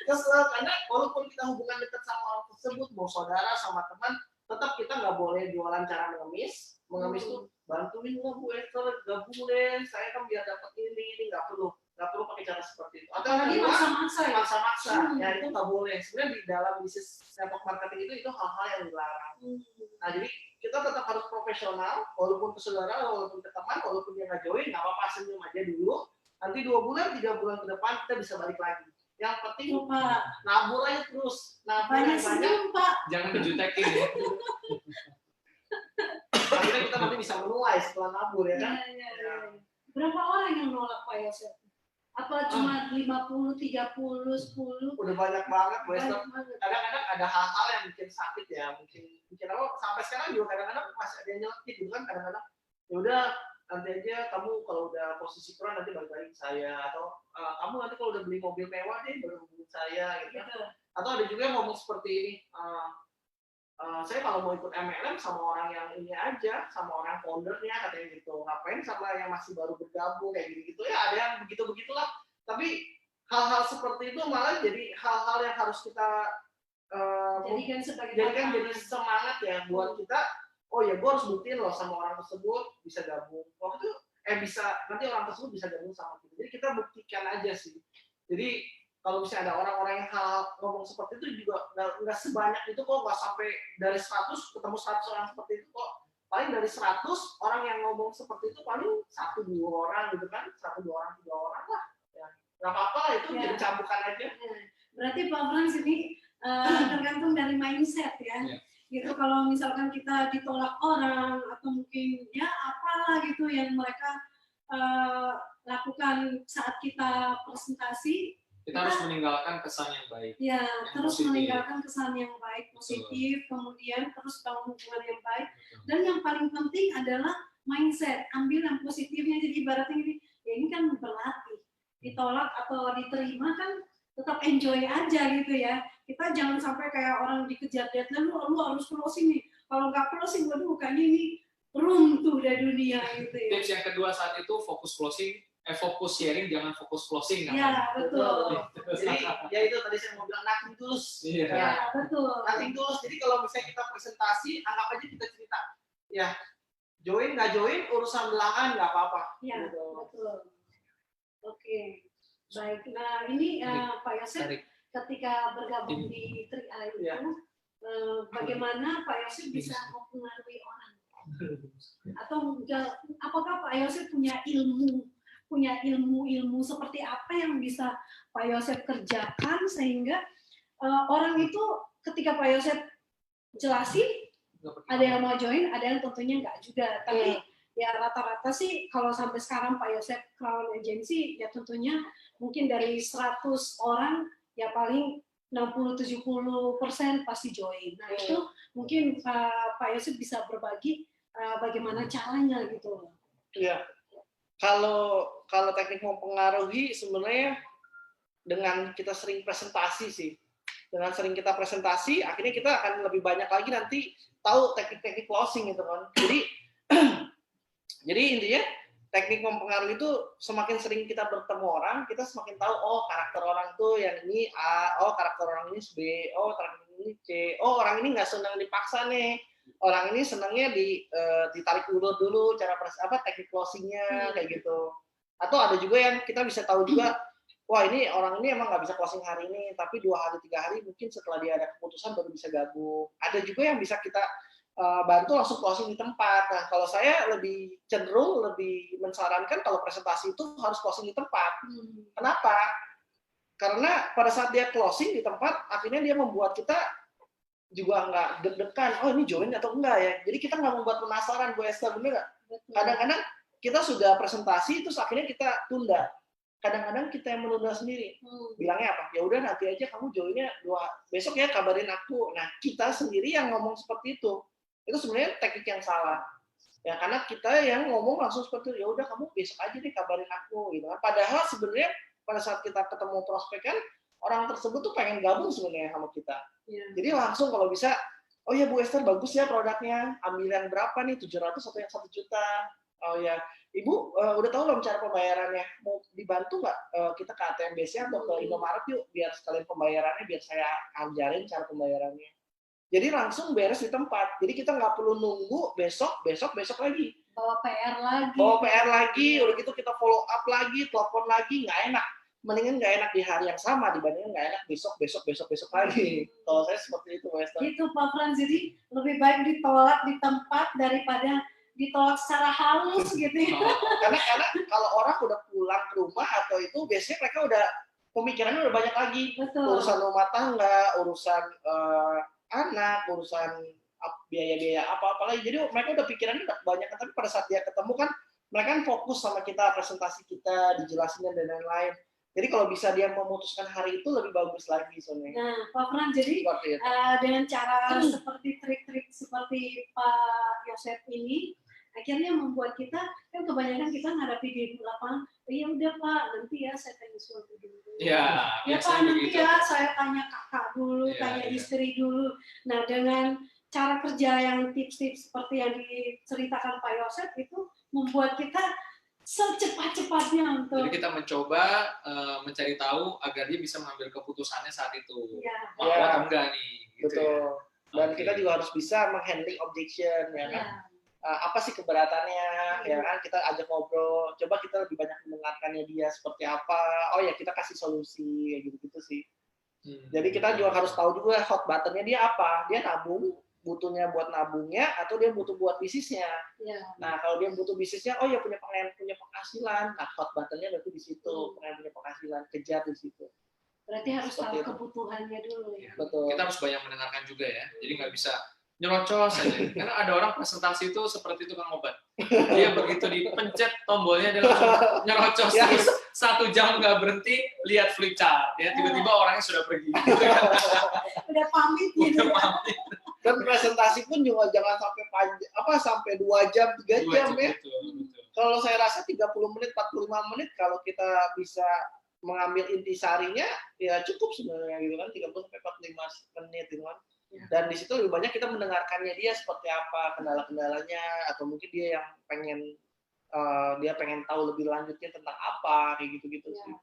Kesel, karena walaupun kita hubungan dekat sama orang tersebut, mau saudara sama teman, tetap kita nggak boleh jualan cara mengemis. Mengemis tuh bantuin lah Bu Esther, gabung deh, saya kan biar dapat ini nggak perlu pakai cara seperti itu. Atau lagi maksa-maksa, ya itu nggak boleh. Sebenarnya di dalam bisnis network marketing itu hal-hal yang dilarang. Nah, jadi kita tetap harus profesional, walaupun ke saudara, walaupun ke teman, walaupun dia nggak join, nggak apa-apa, senyum aja dulu. Nanti 2 bulan, 3 bulan ke depan kita bisa balik lagi. Yang penting nabur aja terus, banyak. Pak. Jangan dijutekin ya. Akhirnya kita nanti bisa menuai setelah nabur ya kan. Berapa orang yang nolak Pak Yosef? Apa cuma 50, 30, 10? Udah banyak banget, Bu Esther. Kadang-kadang ada hal-hal yang bikin sakit ya, mungkin apa, sampai sekarang juga kadang-kadang masih ada yang nyelekit gitu kan, kadang-kadang ya udah nanti aja kamu kalau udah posisi kurang nanti balik lagi ke saya, atau kamu nanti kalau udah beli mobil mewah deh baru hubungin saya gitu kan. Atau ada juga yang ngomong seperti ini, saya kalau mau ikut MLM sama orang yang ini aja, sama orang foundernya katanya gitu, ngapain sama yang masih baru bergabung kayak gitu ya, ada yang begitulah. Tapi hal-hal seperti itu malah jadi hal-hal yang harus kita Jadikan sebagai jadi kan tantangan. jadi semangat ya buat kita. Oh ya, gue harus buktiin loh sama orang tersebut bisa gabung. Waktu itu bisa nanti orang tersebut bisa gabung sama kita. Jadi kita buktikan aja sih. Jadi kalau misalnya ada orang-orang yang ngomong seperti itu juga nggak sebanyak itu kok, nggak sampai dari 100 ketemu 100 orang seperti itu kok. Paling dari 100 orang yang ngomong seperti itu paling 1-2 orang gitu kan, 1-2 orang 3 orang lah. Ya, nggak apa-apa itu jadi cambukan aja. Berarti Pak Frans ini tergantung dari mindset ya. Gitu, kalau misalkan kita ditolak orang atau mungkin ya apalah gitu yang mereka lakukan saat kita presentasi, kita harus meninggalkan kesan yang baik. Ya, yang terus positif. meninggalkan kesan yang baik, positif, kemudian terus bangun hubungan yang baik. Dan yang paling penting adalah mindset, ambil yang positifnya. Jadi ibaratnya gini, ya ini kan berlatih, ditolak atau diterima kan tetap enjoy aja gitu ya. Kita jangan sampai kayak orang dikejar deadline, lu harus closing nih. Kalau nggak closing, waduh kayaknya ini runtuh dari dunia gitu ya. Tips yang kedua saat itu fokus closing, fokus sharing, jangan fokus closing. Iya, betul. Jadi ya itu tadi saya mau bilang nothing tulus. Iya, betul. Nothing tulus. Jadi kalau misalnya kita presentasi, anggap aja kita cerita. Ya, join nggak join urusan belakangan nggak apa-apa. Iya, gitu. betul. Oke. Baik, nah ini Pak Yosef ketika bergabung di Tri-A itu, bagaimana Pak Yosef bisa mempengaruhi orang? Atau apakah Pak Yosef punya ilmu seperti apa yang bisa Pak Yosef kerjakan sehingga orang itu ketika Pak Yosef jelasin, ada yang mau join, ada yang tentunya enggak juga, tapi ya rata-rata sih kalau sampai sekarang Pak Yosef Crown Agency ya tentunya mungkin dari 100 orang ya paling 60-70% pasti join. Nah itu mungkin Pak Yosef bisa berbagi bagaimana caranya gitu. Iya. Kalau teknik mempengaruhi sebenarnya dengan kita sering presentasi sih. Dengan sering kita presentasi akhirnya kita akan lebih banyak lagi nanti tahu teknik-teknik closing gitu kan. Jadi intinya teknik mempengaruhi itu semakin sering kita bertemu orang, kita semakin tahu karakter orang tuh yang ini A, karakter orang ini B, karakter ini C, orang ini nggak senang dipaksa nih, orang ini senangnya ditarik ulur dulu cara teknik closingnya kayak gitu. Atau ada juga yang kita bisa tahu juga, wah ini orang ini emang nggak bisa closing hari ini, tapi 2 hari 3 hari mungkin setelah dia ada keputusan baru bisa gabung. Ada juga yang bisa kita bantu langsung closing di tempat. Nah, kalau saya lebih cenderung lebih mensarankan kalau presentasi itu harus closing di tempat. Kenapa? Karena pada saat dia closing di tempat, akhirnya dia membuat kita juga nggak deg-degan. Oh ini join atau enggak ya? Jadi kita nggak membuat penasaran, Bu Esther, bener nggak? Kadang-kadang kita sudah presentasi, terus akhirnya kita tunda. Kadang-kadang kita yang menunda sendiri. Bilangnya apa? Ya udah nanti aja kamu joinnya besok ya, kabarin aku. Nah kita sendiri yang ngomong seperti itu sebenarnya teknik yang salah ya, karena kita yang ngomong langsung seperti itu, ya udah kamu besok aja deh kabarin aku gitu kan. Padahal sebenarnya pada saat kita ketemu prospek kan orang tersebut tuh pengen gabung sebenarnya sama kita. Jadi langsung kalau bisa, oh ya Bu Esther bagus ya produknya, ambil yang berapa nih, 700 atau yang 1 juta. Oh ya Ibu udah tahu belum cara pembayarannya, mau dibantu nggak kita ke ATM BCA atau ke Indomaret yuk biar sekalian pembayarannya, biar saya ajarin cara pembayarannya. Jadi langsung beres di tempat. Jadi kita nggak perlu nunggu besok lagi. Bawa PR lagi. Udah gitu kita follow up lagi, telepon lagi, nggak enak. Mendingan nggak enak di hari yang sama dibandingin nggak enak besok lagi. Kalau saya seperti itu, Western. Itu Pak Frans, jadi lebih baik ditolak di tempat daripada ditolak secara halus gitu ya. Karena kalau orang udah pulang ke rumah atau itu biasanya mereka udah pemikirannya udah banyak lagi. Betul. Urusan rumah tangga, urusan anak, urusan biaya-biaya apa-apa lagi. Jadi mereka udah pikirannya udah banyak, tapi pada saat dia ketemu kan mereka kan fokus sama kita, presentasi kita, dijelasinnya dan lain-lain. Jadi kalau bisa dia memutuskan hari itu lebih bagus lagi soalnya. Nah, Pak Frans, jadi dengan cara seperti trik-trik seperti Pak Yosef ini, akhirnya membuat kita, kan kebanyakan kita ngadapi di lapangan, ya udah Pak, nanti ya saya tanya suami dulu. Ya Pak, nanti ya saya tanya kakak dulu, tanya istri dulu. Nah, dengan cara kerja yang tips-tips seperti yang diceritakan Pak Yosef itu membuat kita secepat-cepatnya untuk. Jadi kita mencoba mencari tahu agar dia bisa mengambil keputusannya saat itu. Mau atau enggak nih. gitu Betul. Dan Oke. kita juga harus bisa menghandling objection, ya kan? Ya. Apa sih keberatannya, ya kan? Kita ajak ngobrol, coba kita lebih banyak mendengarkannya dia seperti apa. Oh ya, kita kasih solusi, kayak gitu-gitu sih. Jadi kita juga harus tahu juga hot button-nya dia apa. Dia nabung, butuhnya buat nabungnya, atau dia butuh buat bisnisnya. Ya. Nah, kalau dia butuh bisnisnya, oh ya punya penghasilan. Nah, hot button-nya berarti di situ, pengen punya penghasilan, kejar di situ. Berarti harus Seperti tahu itu. kebutuhannya dulu ya. Betul. Kita harus banyak mendengarkan juga ya. Jadi nggak bisa nyerocos aja. Karena ada orang presentasi itu seperti tukang obat. Dia begitu dipencet tombolnya dia langsung nyerocos Ya. terus 1 jam nggak berhenti lihat flip chart. Ya tiba-tiba orangnya sudah pergi. Udah pamit gitu. Udah pamit. Dan presentasi pun juga jangan sampai panjang, sampai 2 jam, 3 jam ya. Betul. Kalau saya rasa 30 menit, 45 menit kalau kita bisa mengambil intisarinya, ya cukup sebenarnya gitu kan, 30 sampai 45 menit gitu kan. Ya. Dan di situ lebih banyak kita mendengarkannya dia seperti apa, kendala-kendalanya, atau mungkin dia yang pengen tahu lebih lanjutnya tentang apa, kayak gitu-gitu Ya. sih.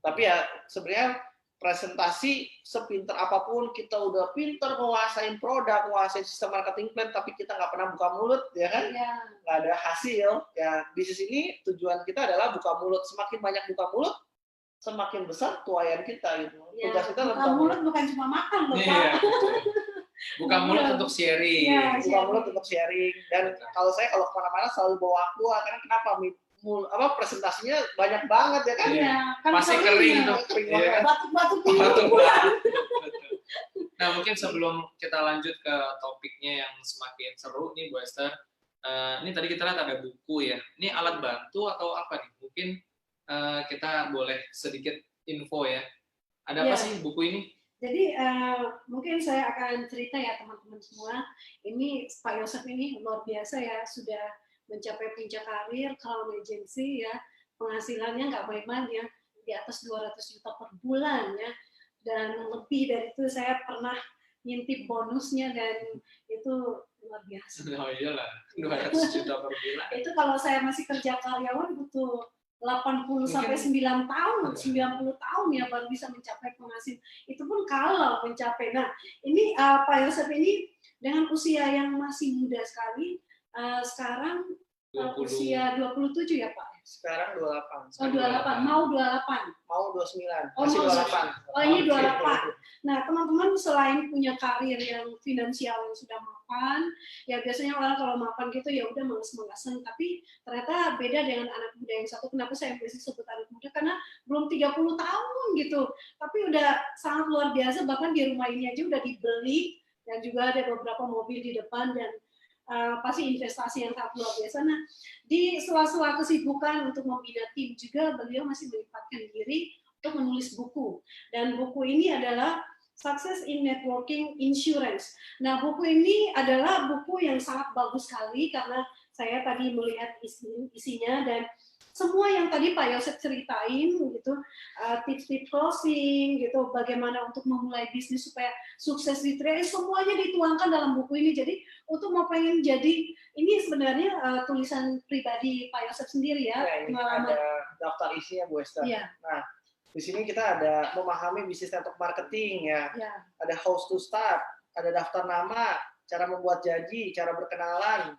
Tapi ya sebenarnya presentasi sepinter apapun, kita udah pinter menguasain produk, menguasain sistem marketing plan, tapi kita nggak pernah buka mulut, ya kan? Ya. Nggak ada hasil. Ya bisnis ini tujuan kita adalah buka mulut. Semakin banyak buka mulut, semakin besar tuayan kita gitu. Ya. Tugas kita Buka mulut bukan cuma makan loh, Pak. Iya. Buka mulut untuk sharing. Iya. buka mulut untuk sharing. Dan kalau kemana-mana selalu bawa aqua, karena kenapa? Presentasinya banyak banget ya kan? Iya, kan Pasti kering ya. tuh. Kering Iya. banget. Batuk-batuk Batuk. bulan. Nah, mungkin sebelum kita lanjut ke topiknya yang semakin seru nih, Bu Esther. Ini tadi kita lihat ada buku ya. Ini alat bantu atau apa nih? Mungkin kita boleh sedikit info ya. Ada apa Iya. sih buku ini? Jadi mungkin saya akan cerita ya teman-teman semua. Ini Pak Yosef ini luar biasa ya, sudah mencapai puncak karir, Crown Agency ya, penghasilannya nggak main-main ya, di atas 200 juta per bulan ya, dan lebih dari itu saya pernah ngintip bonusnya dan itu luar biasa. Oh iyalah, 200 juta per bulan. Itu kalau saya masih kerja karyawan butuh 80 sampai 9 tahun, 90 tahun ya baru bisa mencapai penghasilan. Itu pun kalau mencapai. Nah, ini Pak Yosef ini dengan usia yang masih muda sekali, sekarang 20. usia 27 ya Pak? Sekarang 28. Oh 28, mau 28. Mau 29. Oh, Masih mau 28. Oh ini 28. Nah teman-teman selain punya karir yang finansial yang sudah mapan, ya biasanya orang kalau mapan gitu ya udah males-malesan, tapi ternyata beda dengan anak muda yang satu. Kenapa saya masih sebut anak muda? Karena belum 30 tahun gitu, tapi udah sangat luar biasa, bahkan di rumah ini aja udah dibeli, dan juga ada beberapa mobil di depan, dan pasti investasi yang sangat luar biasa. Nah, di sela-sela kesibukan untuk membina tim juga, beliau masih menyempatkan diri untuk menulis buku. Dan buku ini adalah Success in Networking Insurance. Nah, buku ini adalah buku yang sangat bagus sekali karena saya tadi melihat isinya, dan semua yang tadi Pak Yosef ceritain gitu, tips-tips closing gitu, bagaimana untuk memulai bisnis supaya sukses di trade, semuanya dituangkan dalam buku ini. Jadi untuk mau pengen jadi, ini sebenarnya tulisan pribadi Pak Yosef sendiri ya, Ini pengalaman. ada daftar isinya Bu Esther. Iya. Nah, di sini kita ada memahami bisnis network marketing ya. Ya. Ada how to start, ada daftar nama, cara membuat janji, cara berkenalan.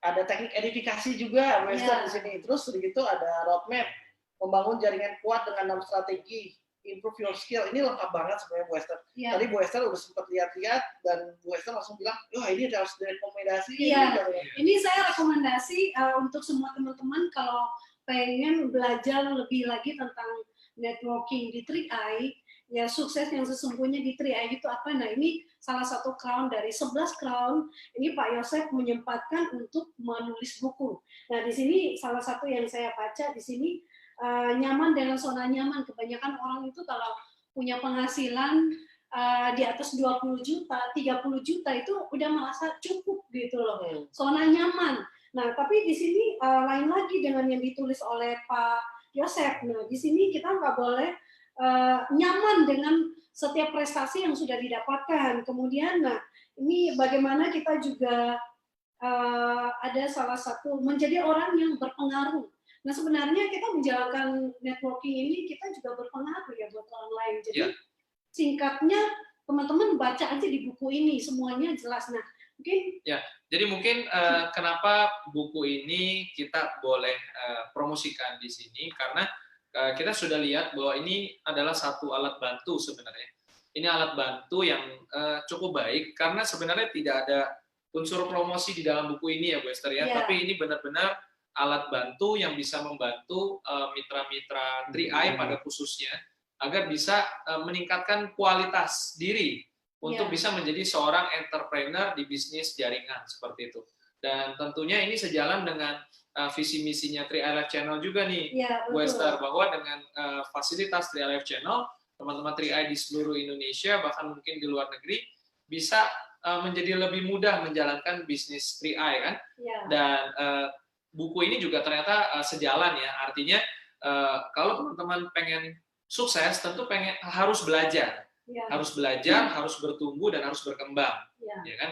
Ada teknik edifikasi juga, Bu Esther, di sini. Terus begitu ada roadmap, membangun jaringan kuat dengan 6 strategi, improve your skill. Ini lengkap banget sebenarnya Bu Esther. Ya. Tadi Bu Esther udah sempat lihat-lihat dan Bu Esther langsung bilang, wah ini harus direkomendasi. Iya. Ini saya rekomendasi untuk semua teman-teman kalau pengen belajar lebih lagi tentang networking di 3i, ya sukses yang sesungguhnya di 3i itu apa? Nah ini salah satu crown dari 11 crown, ini Pak Yosef menyempatkan untuk menulis buku. Nah di sini salah satu yang saya baca di sini, nyaman dengan zona nyaman. Kebanyakan orang itu kalau punya penghasilan di atas 20 juta, 30 juta itu udah merasa cukup gitu loh. Zona nyaman. Nah, tapi di sini lain lagi dengan yang ditulis oleh Pak Yosef. Nah, di sini kita nggak boleh nyaman dengan setiap prestasi yang sudah didapatkan. Kemudian, nah ini bagaimana kita juga ada salah satu menjadi orang yang berpengaruh. Nah, sebenarnya kita menjalankan networking ini kita juga berpengaruh ya buat orang lain. Jadi singkatnya teman-teman baca aja di buku ini, semuanya jelas. Nah, mungkin Jadi mungkin kenapa buku ini kita boleh promosikan di sini, karena kita sudah lihat bahwa ini adalah satu alat bantu sebenarnya. Ini alat bantu yang cukup baik, karena sebenarnya tidak ada unsur promosi di dalam buku ini ya Bu Esther ya, tapi ini benar-benar alat bantu yang bisa membantu mitra-mitra 3i pada khususnya agar bisa meningkatkan kualitas diri untuk bisa menjadi seorang entrepreneur di bisnis jaringan seperti itu. Dan tentunya ini sejalan dengan visi misinya 3i Live Channel juga nih, Bu Esther, bahwa dengan fasilitas 3i Live Channel, teman-teman 3i di seluruh Indonesia, bahkan mungkin di luar negeri, bisa menjadi lebih mudah menjalankan bisnis 3i kan. Dan buku ini juga ternyata sejalan ya, artinya kalau teman-teman pengen sukses, tentu harus belajar. Harus belajar, harus bertumbuh, dan harus berkembang. Ya kan?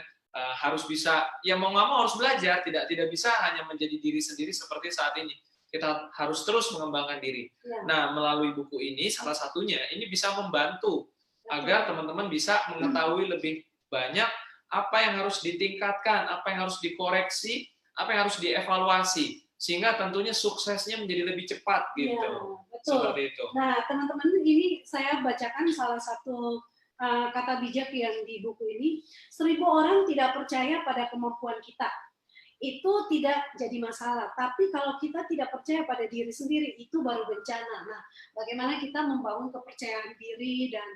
Harus bisa, ya mau nggak mau harus belajar, tidak bisa hanya menjadi diri sendiri seperti saat ini. Kita harus terus mengembangkan diri. Nah, melalui buku ini, salah satunya, ini bisa membantu agar teman-teman bisa mengetahui lebih banyak apa yang harus ditingkatkan, apa yang harus dikoreksi, apa yang harus dievaluasi, sehingga tentunya suksesnya menjadi lebih cepat gitu. Seperti itu. Nah, teman-teman, ini saya bacakan salah satu kata bijak yang di buku ini. 1000 orang tidak percaya pada kemampuan kita. Itu tidak jadi masalah. Tapi kalau kita tidak percaya pada diri sendiri, itu baru bencana. Nah, bagaimana kita membangun kepercayaan diri dan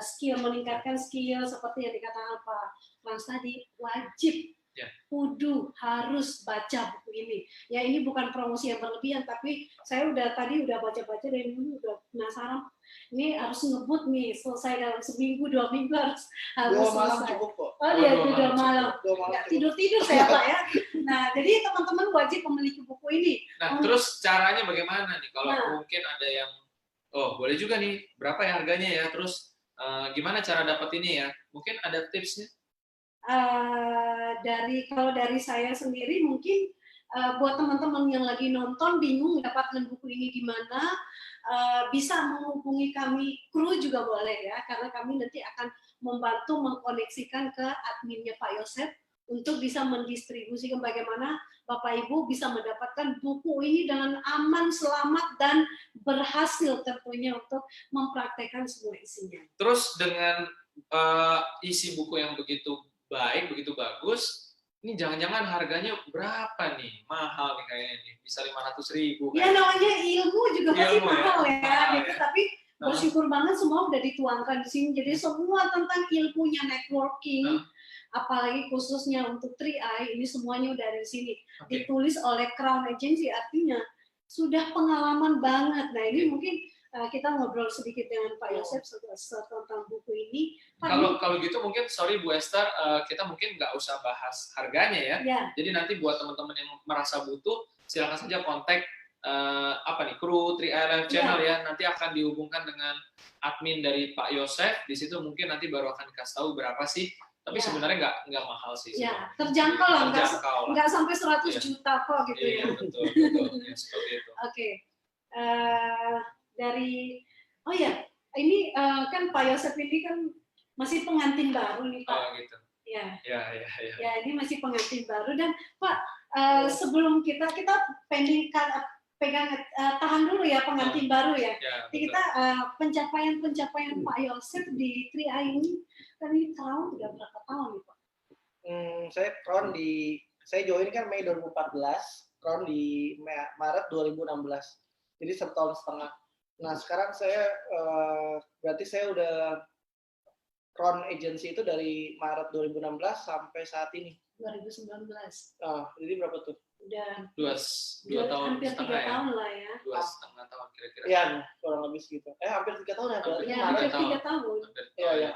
skill, meningkatkan skill seperti yang dikatakan Pak Frans tadi, wajib kudu harus baca buku ini. Ya, ini bukan promosi yang berlebihan, tapi saya tadi udah baca-baca dan ini udah penasaran. Ini harus ngebut nih, selesai dalam seminggu, 2 minggu harus 2 malam selesai. cukup kok. Oh iya, 2 malam. Nggak tidur-tidur saya Pak ya. Nah, jadi teman-teman wajib memiliki buku ini. Nah, terus caranya bagaimana nih? Kalau mungkin ada yang, boleh juga nih, berapa ya harganya ya? Terus gimana cara dapat ini ya? Mungkin ada tipsnya? Kalau dari saya sendiri mungkin buat teman-teman yang lagi nonton bingung mendapatkan buku ini di mana, bisa menghubungi kami, kru juga boleh ya, karena kami nanti akan membantu mengkoneksikan ke adminnya Pak Yosef untuk bisa mendistribusikan bagaimana Bapak Ibu bisa mendapatkan buku ini dengan aman, selamat, dan berhasil tentunya untuk mempraktekkan semua isinya. Terus dengan isi buku yang begitu baik, begitu bagus, ini jangan-jangan harganya berapa nih? Mahal nih kayaknya nih, bisa 500.000. Ya namanya ilmu juga pasti mahal ya, gitu. Ya. Tapi bersyukur banget semua udah dituangkan di sini. Jadi semua tentang ilmunya networking, apalagi khususnya untuk 3i, ini semuanya udah ada di sini. Ditulis oleh Crown Agency, artinya sudah pengalaman banget. Nah ini mungkin kita ngobrol sedikit dengan Pak Yosef tentang buku ini. Kalau gitu mungkin, sorry Bu Esther, kita mungkin nggak usah bahas harganya ya. Jadi nanti buat teman-teman yang merasa butuh, silakan saja kontak kru 3i Live Channel ya. Nanti akan dihubungkan dengan admin dari Pak Yosef. Di situ mungkin nanti baru akan dikasih tahu berapa sih. Tapi sebenarnya nggak mahal sih. Ya, terjangkau lah, nggak sampai 100 juta kok gitu ya. Iya, betul ya, seperti itu. Oke. Ini kan Pak Yosef ini kan masih pengantin baru nih Pak. Gitu. Ya. Ya, ini masih pengantin baru dan Pak sebelum kita tahan dulu ya pengantin baru ya. Jadi kita pencapaian Pak Yosef di 3i ini kan ini tahun udah berapa tahun nih Pak? Saya join kan Mei 2014, Crown di Maret 2016. Jadi 1 tahun setengah. Nah sekarang berarti saya udah Crown Agency itu dari Maret 2016 sampai saat ini. 2019. Jadi berapa tuh? Udah 2 tahun hampir 3 tahun lah ya. 2,5 tahun kira-kira. Iya, kurang lebih segitu. Hampir 3 tahun ya? Hampir 3 tahun. Iya.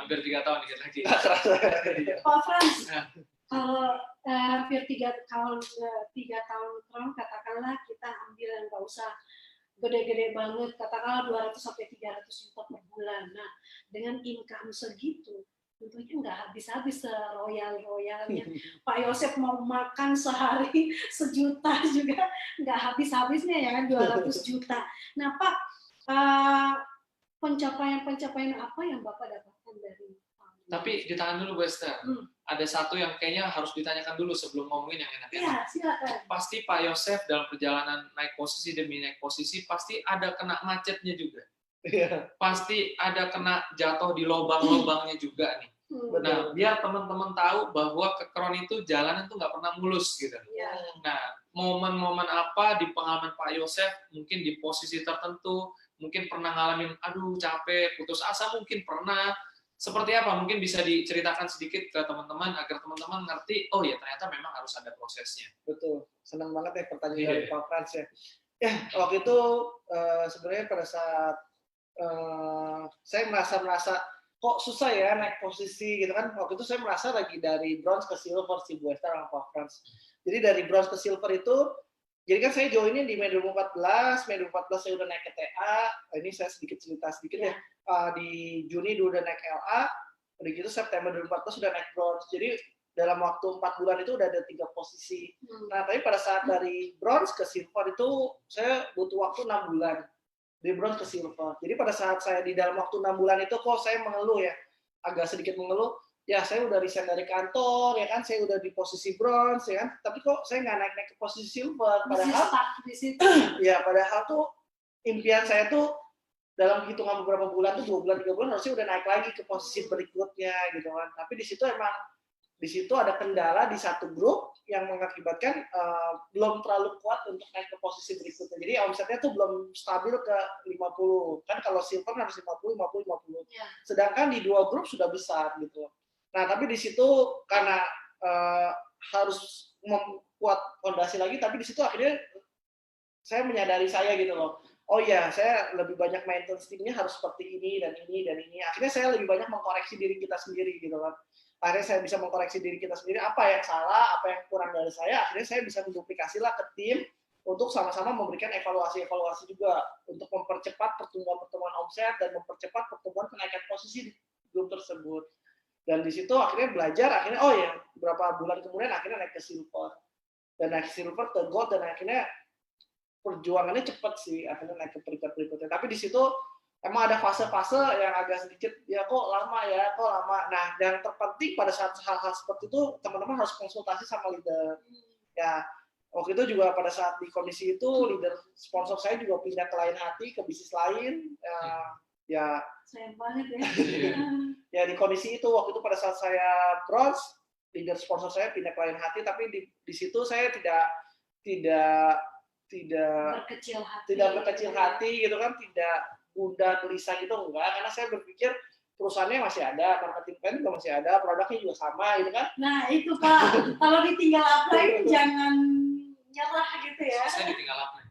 Hampir 3 tahun dikit lagi. Pak Frans, kalau hampir 3 tahun Crown, katakanlah kita ambil yang nggak usah gede-gede banget, katakanlah 200 sampai 300 juta per bulan. Nah, dengan income segitu, tentunya nggak habis-habis royal-royalnya. Pak Yosef mau makan sehari 1 juta juga nggak habis-habisnya ya kan, 200 juta. Nah Pak, pencapaian-pencapaian apa yang Bapak dapatkan dari Tapi ditahan dulu, Bu Esther. Ada satu yang kayaknya harus ditanyakan dulu sebelum ngomongin yang enak-enak. Iya, silakan. Pasti Pak Yosef dalam perjalanan naik posisi demi naik posisi pasti ada kena macetnya juga. Iya. Pasti ada kena jatuh di lubang-lubangnya juga nih. Nah, biar teman-teman tahu bahwa ke Kron itu jalanan tuh nggak pernah mulus gitu. Iya. Nah, momen-momen apa di pengalaman Pak Yosef, mungkin di posisi tertentu, mungkin pernah ngalamin, aduh capek, putus asa, mungkin pernah. Seperti apa? Mungkin bisa diceritakan sedikit ke teman-teman agar teman-teman ngerti, oh ya ternyata memang harus ada prosesnya. Betul, senang banget ya pertanyaan Iya. dari Pak Frans ya. Ya, waktu itu sebenarnya pada saat saya merasa kok susah ya naik posisi gitu kan. Waktu itu saya merasa lagi dari bronze ke silver si Bu Esther sama Pak Frans. Jadi dari bronze ke silver itu, jadi kan saya joinnya di Mei 2014 saya udah naik ke TA. Ini saya cerita sedikit ya. Di Juni udah naik LA, udah gitu September 2014 sudah naik bronze. Jadi dalam waktu 4 bulan itu udah ada 3 posisi. Nah, tapi pada saat dari bronze ke silver itu saya butuh waktu 6 bulan. Dari bronze ke silver. Jadi pada saat saya di dalam waktu 6 bulan itu kok saya mengeluh ya, agak sedikit mengeluh. Ya saya udah resign dari kantor, ya kan, saya udah di posisi bronze, ya kan, tapi kok saya nggak naik ke posisi silver. Padahal, padahal tuh impian saya tuh dalam hitungan beberapa bulan tuh 2 bulan 3 bulan harusnya udah naik lagi ke posisi berikutnya gitu kan. Tapi di situ ada kendala di satu grup yang mengakibatkan belum terlalu kuat untuk naik ke posisi berikutnya. Jadi omsetnya tuh belum stabil ke 50. Kan kalau silver harus 50. Yeah. Sedangkan di 2 grup sudah besar gitu. Nah, tapi di situ karena harus membuat fondasi lagi, tapi di situ akhirnya saya menyadari saya gitu loh. Oh iya, saya lebih banyak maintenance timnya harus seperti ini dan ini dan ini. Akhirnya saya lebih banyak mengkoreksi diri kita sendiri gitu kan. Akhirnya saya bisa mengkoreksi diri kita sendiri, apa yang salah, apa yang kurang dari saya. Akhirnya saya bisa menduplikasilah ke tim untuk sama-sama memberikan evaluasi juga untuk mempercepat pertumbuhan omset dan mempercepat pertumbuhan kenaikan posisi di grup tersebut. Dan di situ akhirnya belajar, akhirnya oh ya, beberapa bulan kemudian akhirnya naik ke silver. Dan naik ke silver ke gold dan akhirnya perjuangannya cepat sih, akhirnya naik ke peringkat berikutnya. Tapi di situ emang ada fase-fase yang agak sedikit, ya kok lama. Nah, yang terpenting pada saat hal-hal seperti itu, teman-teman harus konsultasi sama leader. Ya, waktu itu juga pada saat di kondisi itu, leader sponsor saya juga pindah ke lain hati, ke bisnis lain. Ya, sayang banget ya. Ya, di kondisi itu, waktu itu pada saat saya bronze, leader sponsor saya pindah ke lain hati, tapi di situ saya tidak berkecil hati gitu kan, tidak gundah gelisah gitu, enggak, karena saya berpikir perusahaannya masih ada, marketing plan juga masih ada, produknya juga sama gitu kan. Nah itu Pak, kalau ditinggal apply jangan nyerah gitu ya. Saya ditinggal apply.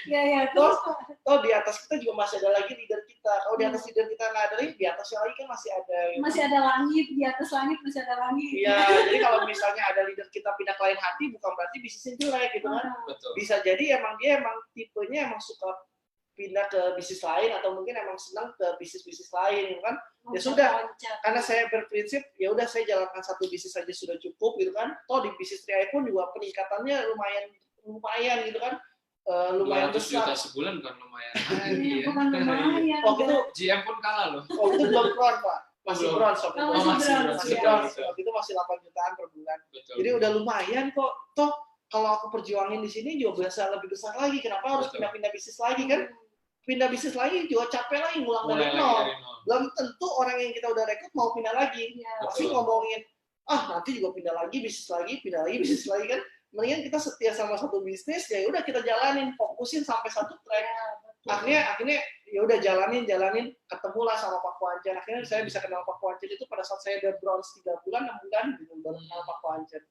Ya, terus toh di atas kita juga masih ada lagi leader kita. Kalau di atas leader kita nggak ada lagi, di atasnya lagi kan masih ada. Gitu. Masih ada langit, di atas langit masih ada langit. Iya, jadi kalau misalnya ada leader kita pindah ke lain hati, bukan berarti bisnisnya jelek gitu kan. Betul. Bisa jadi dia tipenya suka pindah ke bisnis lain atau mungkin emang senang ke bisnis lain gitu kan. Ya sudah, karena saya berprinsip ya udah saya jalankan satu bisnis saja sudah cukup gitu kan. Toh di bisnis TI pun juga peningkatannya lumayan gitu kan. Lumayan besar. 200 juta sebulan bukan lumayan. Bukan lumayan. Waktu itu GM pun kalah loh. Waktu itu belum keluar Pak. Masih bronze. Waktu itu masih 8 jutaan per bulan. Betul. Jadi udah lumayan kok. Toh kalau aku perjuangin di sini juga bisa lebih besar lagi. Kenapa harus pindah-pindah bisnis lagi kan? Pindah bisnis lagi juga capek lagi ngulang dari nol. Belum tentu orang yang kita udah rekrut mau pindah lagi. Pasti ngomongin, nanti juga pindah lagi bisnis lagi kan. Mendingan kita setia sama satu bisnis, ya udah kita jalanin, fokusin sampai satu track. Akhirnya ya udah jalanin, ketemulah sama Pak Kuancan. Akhirnya saya bisa kenal Pak Kuancan itu pada saat saya udah bronze 3 bulan, 6 bulan gitu baru kenal Pak Kuancan.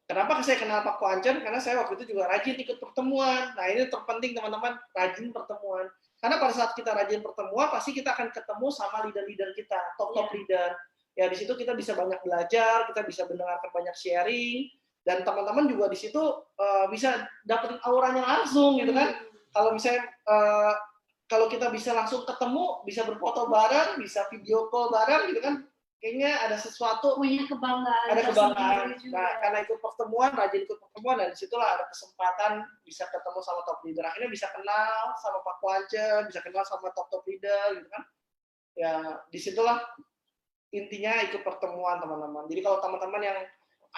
Kenapa saya kenal Pak Kuancan? Karena saya waktu itu juga rajin ikut pertemuan. Nah, ini terpenting teman-teman, rajin pertemuan. Karena pada saat kita rajin pertemuan, pasti kita akan ketemu sama leader-leader kita, top leader. Ya di situ kita bisa banyak belajar, kita bisa mendengarkan banyak sharing. Dan teman-teman juga di situ bisa dapetin auranya langsung gitu kan. Kalau misalnya kalau kita bisa langsung ketemu, bisa berfoto bareng, bisa video call bareng gitu kan, kayaknya ada sesuatu, punya kebanggaan. ada kebanggaan. tersendiri juga. Nah, karena ikut pertemuan, rajin ikut pertemuan, dan disitulah ada kesempatan bisa ketemu sama top leader. Akhirnya bisa kenal sama Pak Wance, bisa kenal sama top leader, gitu kan. Ya, disitulah intinya ikut pertemuan, teman-teman. Jadi kalau teman-teman yang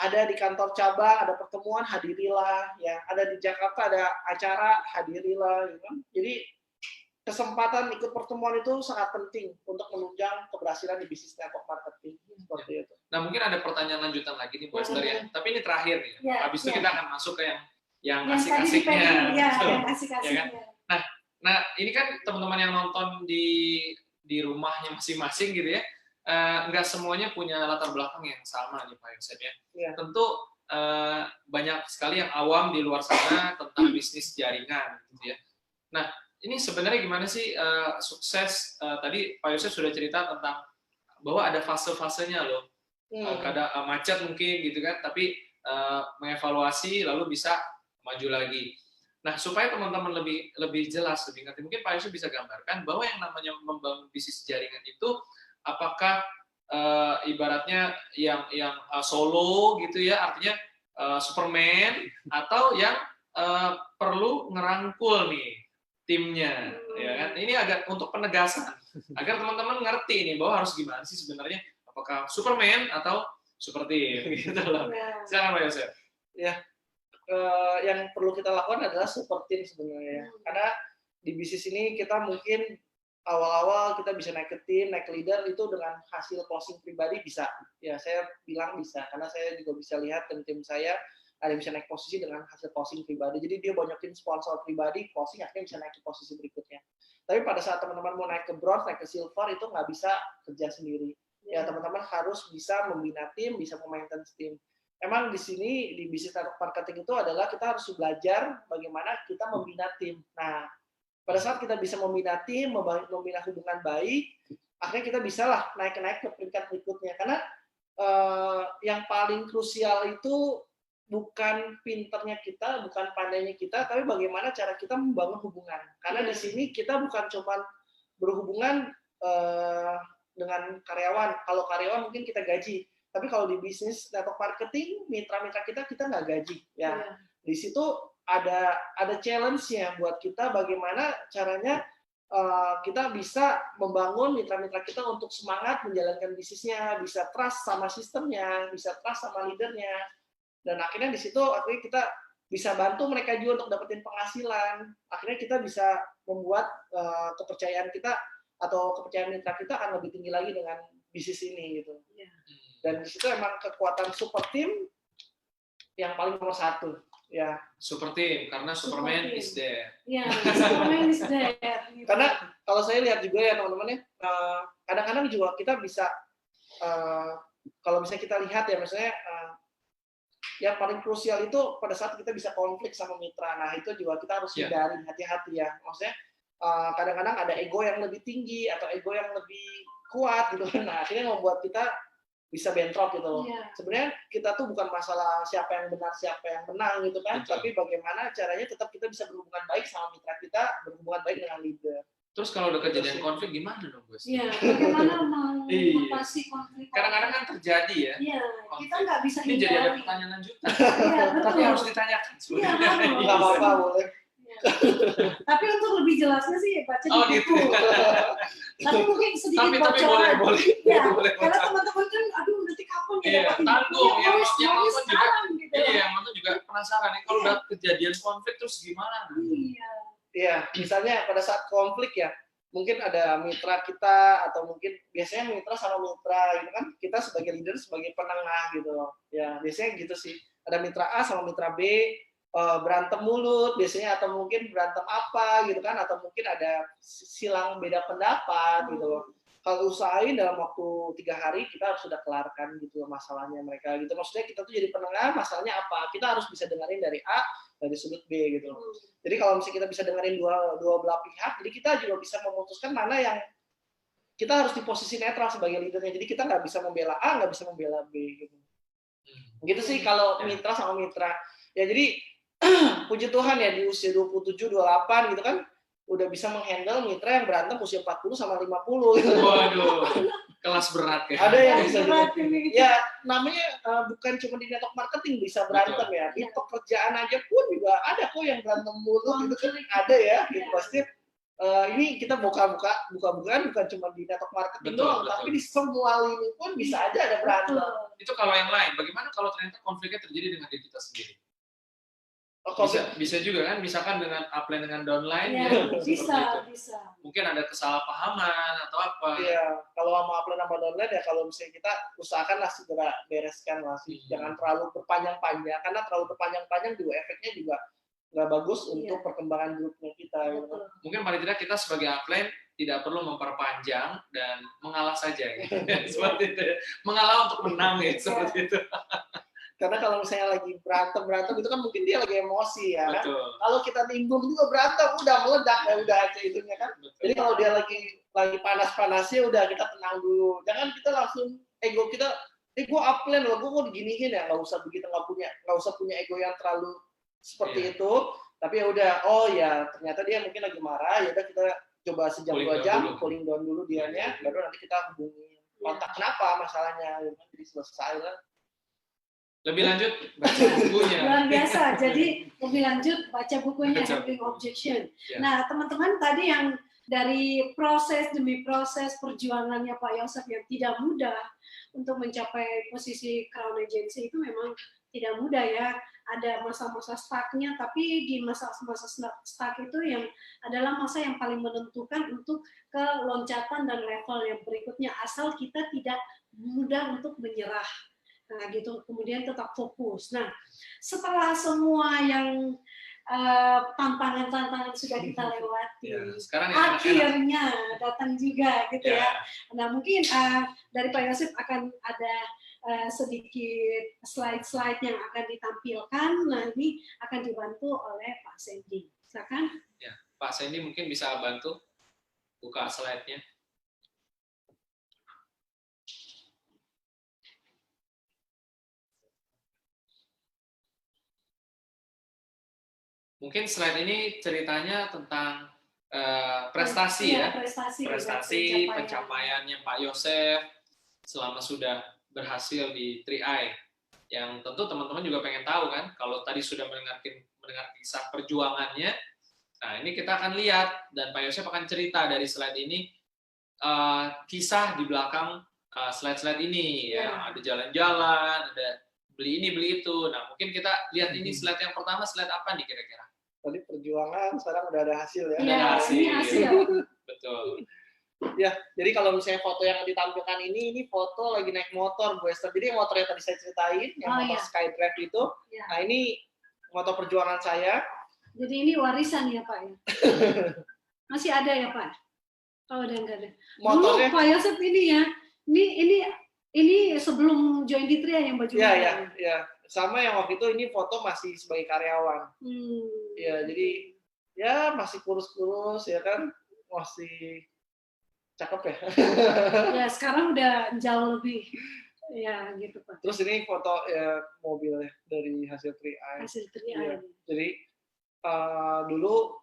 ada di kantor cabang, ada pertemuan, hadirilah. Ya, ada di Jakarta, ada acara, hadirilah. Gitu kan. Jadi kesempatan ikut pertemuan itu sangat penting untuk menunjang keberhasilan di bisnis network marketing. Seperti itu. Nah, mungkin ada pertanyaan lanjutan lagi nih, Bu Esther ya. Tapi ini terakhir nih. Ya, Habis itu ya. kita akan masuk ke yang Yang tadi asik-asiknya. yang Ya asik-asiknya. kan? Nah, ini kan teman-teman yang nonton di rumahnya masing-masing gitu ya, nggak semuanya punya latar belakang yang sama nih Pak Yosef ya. Ya. Tentu banyak sekali yang awam di luar sana tentang bisnis jaringan gitu ya. Nah, ini sebenarnya gimana sih sukses? Tadi Pak Yosef sudah cerita tentang bahwa ada fase-fasenya loh. Kadang macet mungkin gitu kan, tapi mengevaluasi lalu bisa maju lagi. Nah, supaya teman-teman lebih jelas, lebih ngerti, mungkin Pak Yusuf bisa gambarkan bahwa yang namanya membangun bisnis jaringan itu apakah ibaratnya yang solo gitu ya, artinya Superman, atau yang perlu ngerangkul nih timnya, ya kan? Ini agak untuk penegasan agar teman-teman ngerti nih bahwa harus gimana sih sebenarnya, apakah Superman atau super tim gitu loh. Silakan Pak Yosef. Ya. Yang perlu kita lakukan adalah super team sebenarnya. Karena di bisnis ini kita mungkin awal-awal kita bisa naik ke tim, naik ke leader itu dengan hasil closing pribadi bisa. Ya, saya bilang bisa karena saya juga bisa lihat tim saya ada yang bisa naik posisi dengan hasil closing pribadi. Jadi dia banyakin sponsor pribadi, closing akhirnya bisa naik ke posisi berikutnya. Tapi pada saat teman-teman mau naik ke bronze, naik ke silver itu nggak bisa kerja sendiri. Ya, teman-teman harus bisa membina tim, bisa memaintain tim. Emang di sini di bisnis network marketing itu adalah kita harus belajar bagaimana kita membina tim. Nah, pada saat kita bisa membina tim, membina hubungan baik, akhirnya kita bisa lah naik ke peringkat berikutnya. Karena yang paling krusial itu bukan pinternya kita, bukan pandainya kita, tapi bagaimana cara kita membangun hubungan. Karena di sini kita bukan cuma berhubungan dengan karyawan. Kalau karyawan mungkin kita gaji. Tapi kalau di bisnis network marketing, mitra-mitra kita nggak gaji. Ya, di situ ada challenge-nya buat kita bagaimana caranya kita bisa membangun mitra-mitra kita untuk semangat menjalankan bisnisnya, bisa trust sama sistemnya, bisa trust sama leadernya. Dan akhirnya di situ akhirnya kita bisa bantu mereka juga untuk dapetin penghasilan. Akhirnya kita bisa membuat kepercayaan kita atau kepercayaan mitra kita akan lebih tinggi lagi dengan bisnis ini gitu. Dan di situ emang kekuatan super team yang paling nomor satu. Ya. Super team karena Superman is there. Ya, Superman is there. Karena kalau saya lihat juga ya teman-teman ya, kadang-kadang juga kita bisa kalau misalnya kita lihat ya misalnya yang paling krusial itu pada saat kita bisa konflik sama mitra. Nah, itu juga kita harus hindari, hati-hati ya. Maksudnya kadang-kadang ada ego yang lebih tinggi atau ego yang lebih kuat gitu. Nah, akhirnya membuat kita bisa bentrok gitu loh. Sebenarnya kita tuh bukan masalah siapa yang benar, siapa yang menang gitu kan, tapi bagaimana caranya tetap kita bisa berhubungan baik sama mitra kita, berhubungan baik dengan leader. Terus kalau udah kejadian konflik gimana dong, Gus? Iya, bagaimana mau mengatasi konflik? Kadang-kadang kan terjadi ya. Iya, kita nggak bisa hindari. Ini jadi ada pertanyaan lanjutan. Iya, tapi harus ditanyakan sebenarnya. Iya, nggak apa-apa, boleh. Tapi untuk lebih jelasnya sih baca di buku. Gitu. Tapi mungkin sedikit bocoran. Tapi boleh. Ya, boleh. Karena teman-teman kan, aduh nanti kapan ya dapatin tanggung. yang nonton juga, gitu. Iya, yang nonton juga penasaran nih kalau udah kejadian konflik terus gimana? Iya, misalnya pada saat konflik ya, mungkin ada mitra kita atau mungkin biasanya mitra sama mitra gitu kan, kita sebagai leader sebagai penengah gitu loh. Ya, biasanya gitu sih. Ada mitra A sama mitra B berantem mulut biasanya atau mungkin berantem apa gitu kan, atau mungkin ada silang beda pendapat gitu loh. Kalau usahain dalam waktu 3 hari kita harus sudah kelarkan gitu loh masalahnya mereka gitu. Maksudnya kita tuh jadi penengah, masalahnya apa? Kita harus bisa dengerin dari A, dari sudut B gitu loh. Jadi kalau misalnya kita bisa dengerin dua belah pihak, jadi kita juga bisa memutuskan mana yang kita harus di posisi netral sebagai leadernya. Jadi kita nggak bisa membela A, nggak bisa membela B gitu. Gitu sih kalau mitra sama mitra. Ya jadi puji Tuhan ya di usia 27, 28 gitu kan udah bisa menghandle mitra yang berantem usia 40 sama 50 gitu. Waduh. kelas berat ya. Ada yang bisa Berat juga. ini. Ya namanya bukan cuma di network marketing bisa berantem ya. Di Iya. pekerjaan aja pun juga ada kok yang berantem mulu gitu kan ada ya. Gitu Iya. pasti ini kita buka-bukaan bukan cuma di network marketing Betul, doang, betul. tapi di semua lini pun bisa aja ada berantem. Betul. Itu kalau yang lain, bagaimana kalau ternyata konfliknya terjadi dengan diri kita sendiri? Oh, kalau Bisa juga kan, misalkan dengan upline dengan downline, Ya, ya, seperti bisa, itu. bisa. Mungkin ada kesalahpahaman atau apa. iya, kalau sama upload sama download ya kalau misalnya kita usahakanlah segera bereskan lah sih. Jangan terlalu berpanjang-panjang karena terlalu berpanjang-panjang juga efeknya juga nggak bagus untuk perkembangan grupnya kita. Gitu. Betul. Mungkin paling tidak kita sebagai upline tidak perlu memperpanjang dan mengalah saja. Gitu. Seperti itu. Mengalah untuk menang ya, seperti itu. Karena kalau misalnya lagi berantem itu kan mungkin dia lagi emosi ya kan. Betul. Kalau kita nimbrung juga berantem udah meledak ya udah aja itunya kan. Betul. Jadi kalau dia lagi panas-panasnya udah kita tenang dulu. Jangan kita langsung ego kita, gue upline loh, gue mau diginiin ya, nggak usah begitu, nggak usah punya ego yang terlalu seperti itu. Tapi ya udah, oh ya ternyata dia mungkin lagi marah, ya udah kita coba sejam 2 jam cooling down dulu dianya, baru nanti kita hubungi kontak kenapa masalahnya, jadi selesai lah. Lebih lanjut baca bukunya. Luar biasa. Jadi lebih lanjut baca bukunya Baca Handling Objection. Ya. Nah, teman-teman tadi yang dari proses demi proses perjuangannya Pak Yosef yang tidak mudah untuk mencapai posisi Crown Agency itu memang tidak mudah ya. Ada masa-masa stuck-nya, tapi di masa-masa stuck itu yang adalah masa yang paling menentukan untuk ke loncatan dan level yang berikutnya, asal kita tidak mudah untuk menyerah. Nah, gitu. Kemudian tetap fokus. Nah, setelah semua yang tantangan-tantangan sudah kita lewati, Ya, sekarang akhirnya datang juga, gitu ya. Ya. Nah, mungkin dari Pak Yosef akan ada sedikit slide-slide yang akan ditampilkan. Nah, ini akan dibantu oleh Pak Sandy. Silakan. Ya, Pak Sandy mungkin bisa bantu buka slide-nya. Mungkin slide ini ceritanya tentang prestasi ya. Prestasi pencapaiannya Pak Yosef selama sudah berhasil di 3i. Yang tentu teman-teman juga pengen tahu kan, kalau tadi sudah mendengar kisah perjuangannya, nah ini kita akan lihat dan Pak Yosef akan cerita dari slide ini kisah di belakang slide-slide ini ya. Ada jalan-jalan, ada beli ini beli itu. Nah mungkin kita lihat ini slide yang pertama, slide apa nih kira-kira? Tadi perjuangan, sekarang udah ada hasil ya. Iya, ini hasil. Betul. Ya, jadi kalau misalnya foto yang ditampilkan ini foto lagi naik motor, Bu Esther. Jadi motor yang tadi saya ceritain, yang motor Skydrive itu, nah ini motor perjuangan saya. Jadi ini warisan ya Pak ya? Masih ada ya Pak? Oh, udah enggak ada. Motornya. Dulu Pak Yosef ini ya, ini sebelum join di Tria yang baju merah. Iya. Sama yang waktu itu ini foto masih sebagai karyawan. Ya, jadi ya masih kurus-kurus ya kan, masih cakep ya. Ya, sekarang udah jauh lebih ya gitu Pak. Terus ini foto ya mobilnya dari hasil 3i. Hasil 3i. Ya. Jadi dulu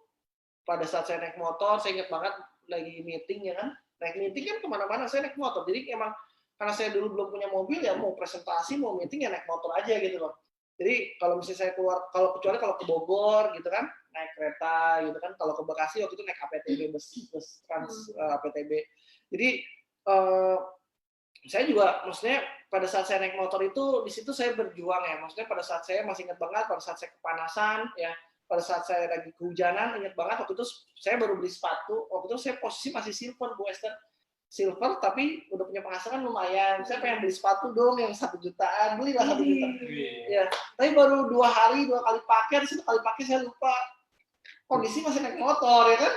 pada saat saya naik motor, saya ingat banget lagi meeting ya kan. Naik meeting kan kemana-mana saya naik motor. Jadi emang karena saya dulu belum punya mobil ya mau presentasi mau meeting ya naik motor aja gitu loh. Jadi kalau misalnya saya keluar, kecuali kalau ke Bogor gitu kan naik kereta gitu kan. Kalau ke Bekasi waktu itu naik APTB bus trans APTB. Jadi saya juga maksudnya pada saat saya naik motor itu di situ saya berjuang ya. Maksudnya pada saat saya masih ingat banget pada saat saya kepanasan ya. Pada saat saya lagi kehujanan ingat banget waktu itu saya baru beli sepatu. Waktu itu saya posisi masih silver Bu Esther. Silver tapi udah punya penghasilan lumayan. Saya pengen beli sepatu dong yang 1 jutaan, belilah 1 juta. Ya, tapi baru 2 kali pakai, terus 1 kali pakai saya lupa kondisi masih naik motor ya kan.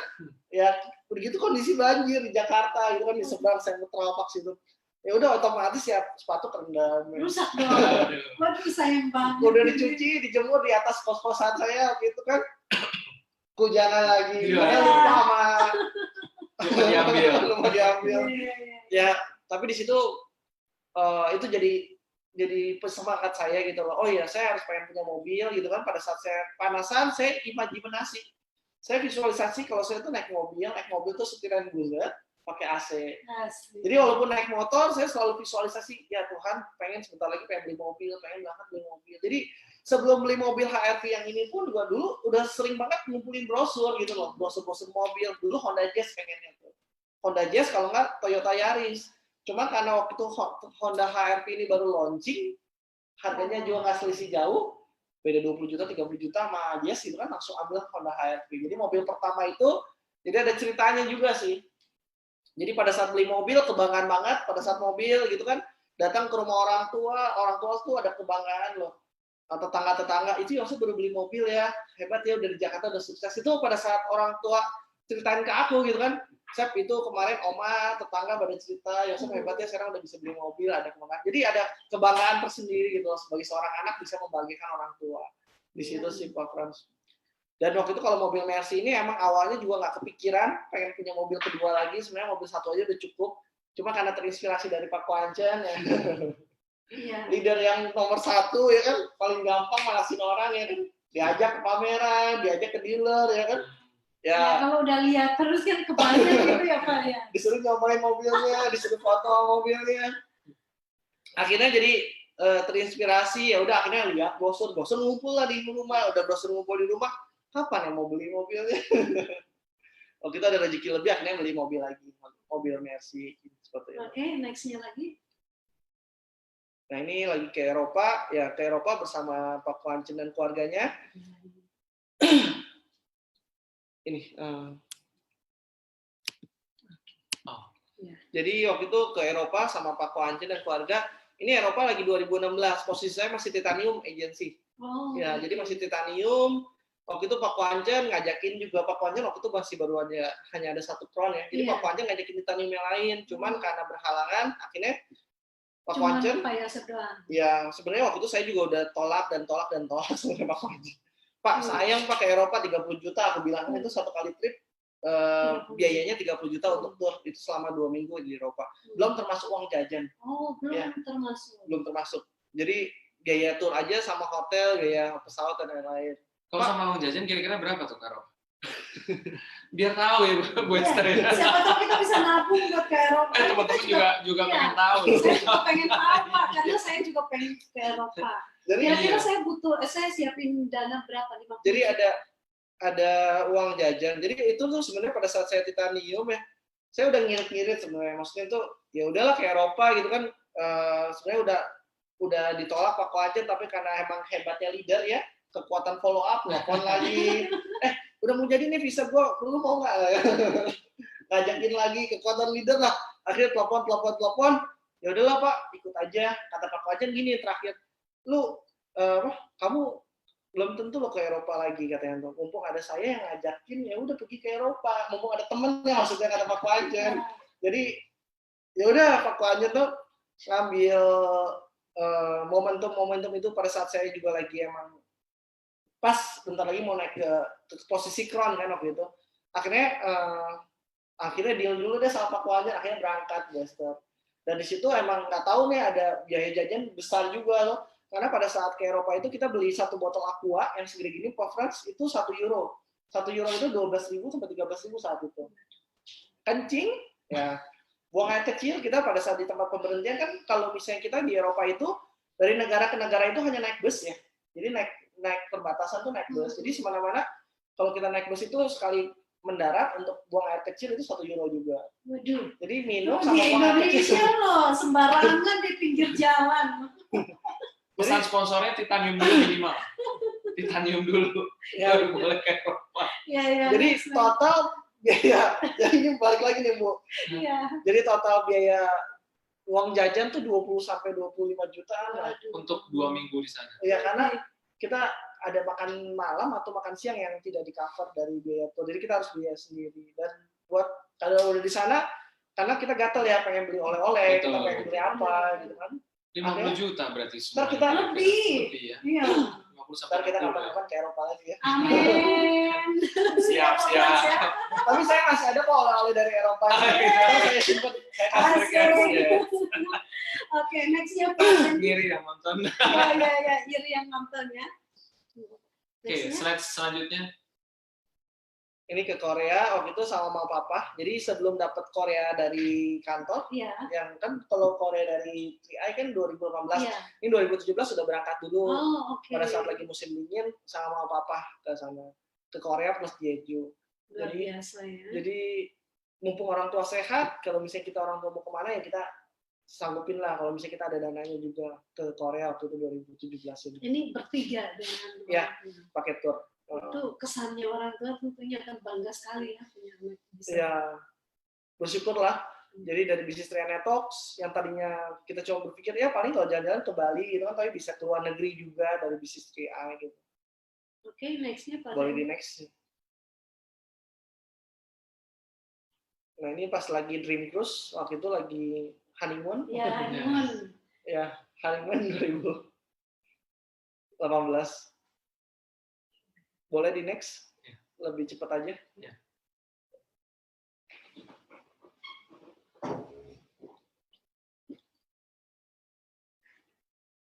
Ya, begitu kondisi banjir di Jakarta gitu kan di seberang saya Central Park situ. Ya udah otomatis ya sepatu terendam. Rusak dong. Waduh sayang banget. Udah dicuci, dijemur di atas kos-kosan saya gitu kan. Kehujanan lagi. Lupa sama lupa diambil. Ya, tapi di situ itu jadi semangat saya gitu loh. Oh iya, saya harus pengen punya mobil gitu kan. Pada saat saya panasan, saya imajinasi. Saya visualisasi kalau saya tuh naik mobil tuh setiran bulat, pakai AC. Asli. Jadi walaupun naik motor, saya selalu visualisasi, ya Tuhan, pengen sebentar lagi pengen beli mobil, pengen banget beli mobil. Jadi sebelum beli mobil HRV yang ini pun juga dulu udah sering banget ngumpulin brosur gitu loh, brosur-brosur mobil. Dulu Honda Jazz pengennya tuh. Honda Jazz kalau nggak Toyota Yaris. Cuma karena waktu itu Honda HRV ini baru launching, harganya juga nggak selisih jauh, beda 20 juta, 30 juta sama Jazz gitu kan, langsung ambil Honda HRV. Jadi mobil pertama itu, jadi ada ceritanya juga sih. Jadi pada saat beli mobil, kebanggaan banget, pada saat mobil gitu kan, datang ke rumah orang tua tuh ada kebanggaan loh. Tetangga-tetangga, itu Yosef baru beli mobil ya, hebat ya, udah di Jakarta udah sukses. Itu pada saat orang tua ceritain ke aku gitu kan, Sep itu kemarin oma, tetangga pada cerita, Yosef hebat ya sekarang udah bisa beli mobil, ada kebanggaan. Jadi ada kebanggaan tersendiri gitu loh, sebagai seorang anak bisa membagikan orang tua. Di situ sih Pak Frans. Dan waktu itu kalau mobil Mercy ini emang awalnya juga nggak kepikiran pengen punya mobil kedua lagi, sebenarnya mobil satu aja udah cukup. Cuma karena terinspirasi dari Pak Kwancen ya. Iya. Leader yang nomor 1 ya kan, paling gampang malasin orang ya kan, diajak ke pameran, diajak ke dealer ya kan, Ya, kalau udah lihat terus kan kebanyakan gitu ya Pak ya. disuruh nyobain mobilnya, disuruh foto mobilnya. Akhirnya jadi terinspirasi, ya udah akhirnya lihat brosur ngumpul lah di rumah, udah brosur ngumpul di rumah, kapan yang mau beli mobilnya? Waktu itu ada rezeki lebih, akhirnya beli mobil lagi, mobil Mercy seperti itu. Oke, nextnya lagi. Nah ini lagi ke Eropa, ya ke Eropa bersama Pak Kwancen dan keluarganya. Ini. Jadi waktu itu ke Eropa sama Pak Kwancen dan keluarga. Ini Eropa lagi 2016, posisi saya masih Titanium Agency. Oh, ya, jadi masih Titanium. Waktu itu Pak Kwancen ngajakin juga, Pak Kwancen waktu itu masih baru hanya ada satu Crown ya. Jadi Pak Kwancen ngajakin Titanium yang lain, cuman karena berhalangan akhirnya Pak Kwancen, ya sebenarnya waktu itu saya juga udah tolak sebenarnya Pak Kwancen. Pak sayang Pak ke Eropa 30 juta, aku bilang itu satu kali trip biayanya 30 juta untuk tour itu selama 2 minggu di Eropa. Belum termasuk uang jajan. Oh, belum termasuk. Belum termasuk. Jadi biaya tour aja sama hotel, biaya pesawat dan lain-lain. Kalau sama uang jajan kira-kira berapa tuh Karo? Biar tahu ya buat ya. Siapa tahu kita bisa nabung buat ke Eropa. Teman-teman juga pengen tahu. Saya juga pengen tahu Pak, karena saya juga pengen ke Eropa. Kira-kira saya siapin dana berapa? 50 jadi ada uang jajan. Jadi itu tuh sebenarnya pada saat saya Titanium ya, saya udah ngirit-ngirit sebenarnya. Maksudnya tuh ya udahlah ke Eropa gitu kan. Sebenarnya udah ditolak Pak Kwancen, tapi karena emang hebatnya leader ya, kekuatan follow up, nelfon lagi. Udah mau jadi nih visa gue, lu mau nggak? Ngajakin lagi, kekuatan leader lah. Akhirnya telepon. Ya udahlah Pak, ikut aja. Kata Pak Kwancen gini terakhir, lu kamu belum tentu lo ke Eropa lagi katanya. Mumpung ada saya yang ngajakin, ya udah pergi ke Eropa. Mumpung ada temennya, maksudnya kata Pak Kwancen. Jadi ya udah Pak Kwancen tuh ngambil momentum itu pada saat saya juga lagi emang pas bentar lagi mau naik ke posisi Crown kan waktu itu. Akhirnya deal dulu deh sama Pak Kwancen, akhirnya berangkat Buster. Dan di situ emang nggak tahu nih ada biaya jajan besar juga loh. Karena pada saat ke Eropa itu kita beli satu botol aqua yang segede gini, Pak Frans, itu 1 euro. 1 euro itu 12.000 sampai 13.000 saat itu. Kencing, ya buang air kecil. Kita pada saat di tempat pemberhentian kan, kalau misalnya kita di Eropa itu dari negara ke negara itu hanya naik bus ya. Jadi naik perbatasan tuh naik bus. Jadi semana-mana kalau kita naik bus itu sekali mendarat untuk buang air kecil itu 1 euro juga. Waduh. Jadi minum sama buang air kecil. Indonesia loh, sembarangan di pinggir jalan. Pesan sponsornya Titanium dulu minimal. Titanium dulu. Ya, baru boleh ke Eropa. Ya. Jadi total biaya, jadi ini balik lagi nih Bu. Iya. Jadi total biaya uang jajan tuh 20 sampai 25 jutaan lah. Untuk 2 minggu di sana. Iya, karena kita ada makan malam atau makan siang yang tidak di cover dari biaya tour. Jadi kita harus biaya sendiri. Dan buat kalau udah di sana, karena kita gatel ya pengen beli oleh-oleh, kita pengen beli apa gitu kan. 50 juta berarti Ntar semua. kita lebih ya. Iya. 50 Ntar kita kapan-kapan ke Eropa lagi ya. Amin. Siap. Tapi saya masih ada kok oleh-oleh dari Eropa. Saya simpen. Oke, nextnya Pak. Iri yang nonton. Ya, Iri yang nonton ya. Oke, slide selanjutnya. Ini ke Korea waktu itu sama mama papa. Jadi sebelum dapat Korea dari kantor, Iya. yang kan kalau Korea dari 3i kan 2018, Iya. ini 2017 sudah berangkat dulu. Oh, oke. Pada saat lagi musim dingin sama mama papa ke sana, ke Korea plus Jeju. Luar biasa ya. Jadi mumpung orang tua sehat, kalau misalnya kita orang tua mau kemana ya kita sanggupin lah. Kalau misalnya kita ada dananya juga ke Korea waktu itu 2017 ini. Ini bertiga dengan ya, pakai tour. Itu kesannya orang tua tentunya akan bangga sekali ya punya anak bisa. Ya, bersyukurlah. Jadi dari bisnis Triana Talks yang tadinya kita coba berpikir ya paling kalau jalan-jalan ke Bali gitu kan, tapi bisa ke luar negeri juga dari bisnis 3i gitu. Oke, nextnya Pak. Boleh di next. Nah ini pas lagi Dream Cruise, waktu itu lagi honeymoon. Ya, honeymoon. Ya, honeymoon 2018. Boleh di next? Lebih cepat aja. Ya.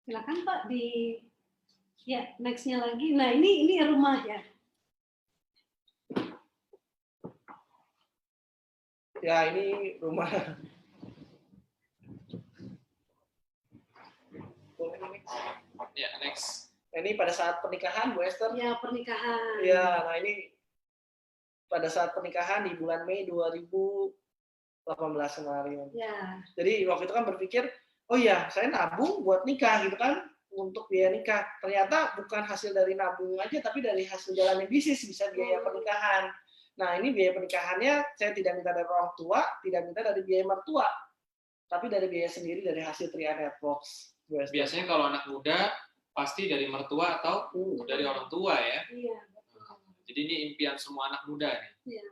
Silakan Pak di ya nextnya lagi. Nah ini rumah ya. Ya ini rumah. Boleh next? Ya next. Nah, ini pada saat pernikahan Bu Esther. Ya pernikahan. Ya, nah ini pada saat pernikahan di bulan Mei 2018 kemarin. Ya. Jadi waktu itu kan berpikir, oh iya, saya nabung buat nikah gitu kan, untuk biaya nikah. Ternyata bukan hasil dari nabung aja, tapi dari hasil jalanin bisnis bisa biaya pernikahan. Nah ini biaya pernikahannya saya tidak minta dari orang tua, tidak minta dari biaya mertua, tapi dari biaya sendiri dari hasil Triana Talks. Biasanya kalau anak muda pasti dari mertua atau dari orang tua ya. Iya. Jadi ini impian semua anak muda nih. Iya.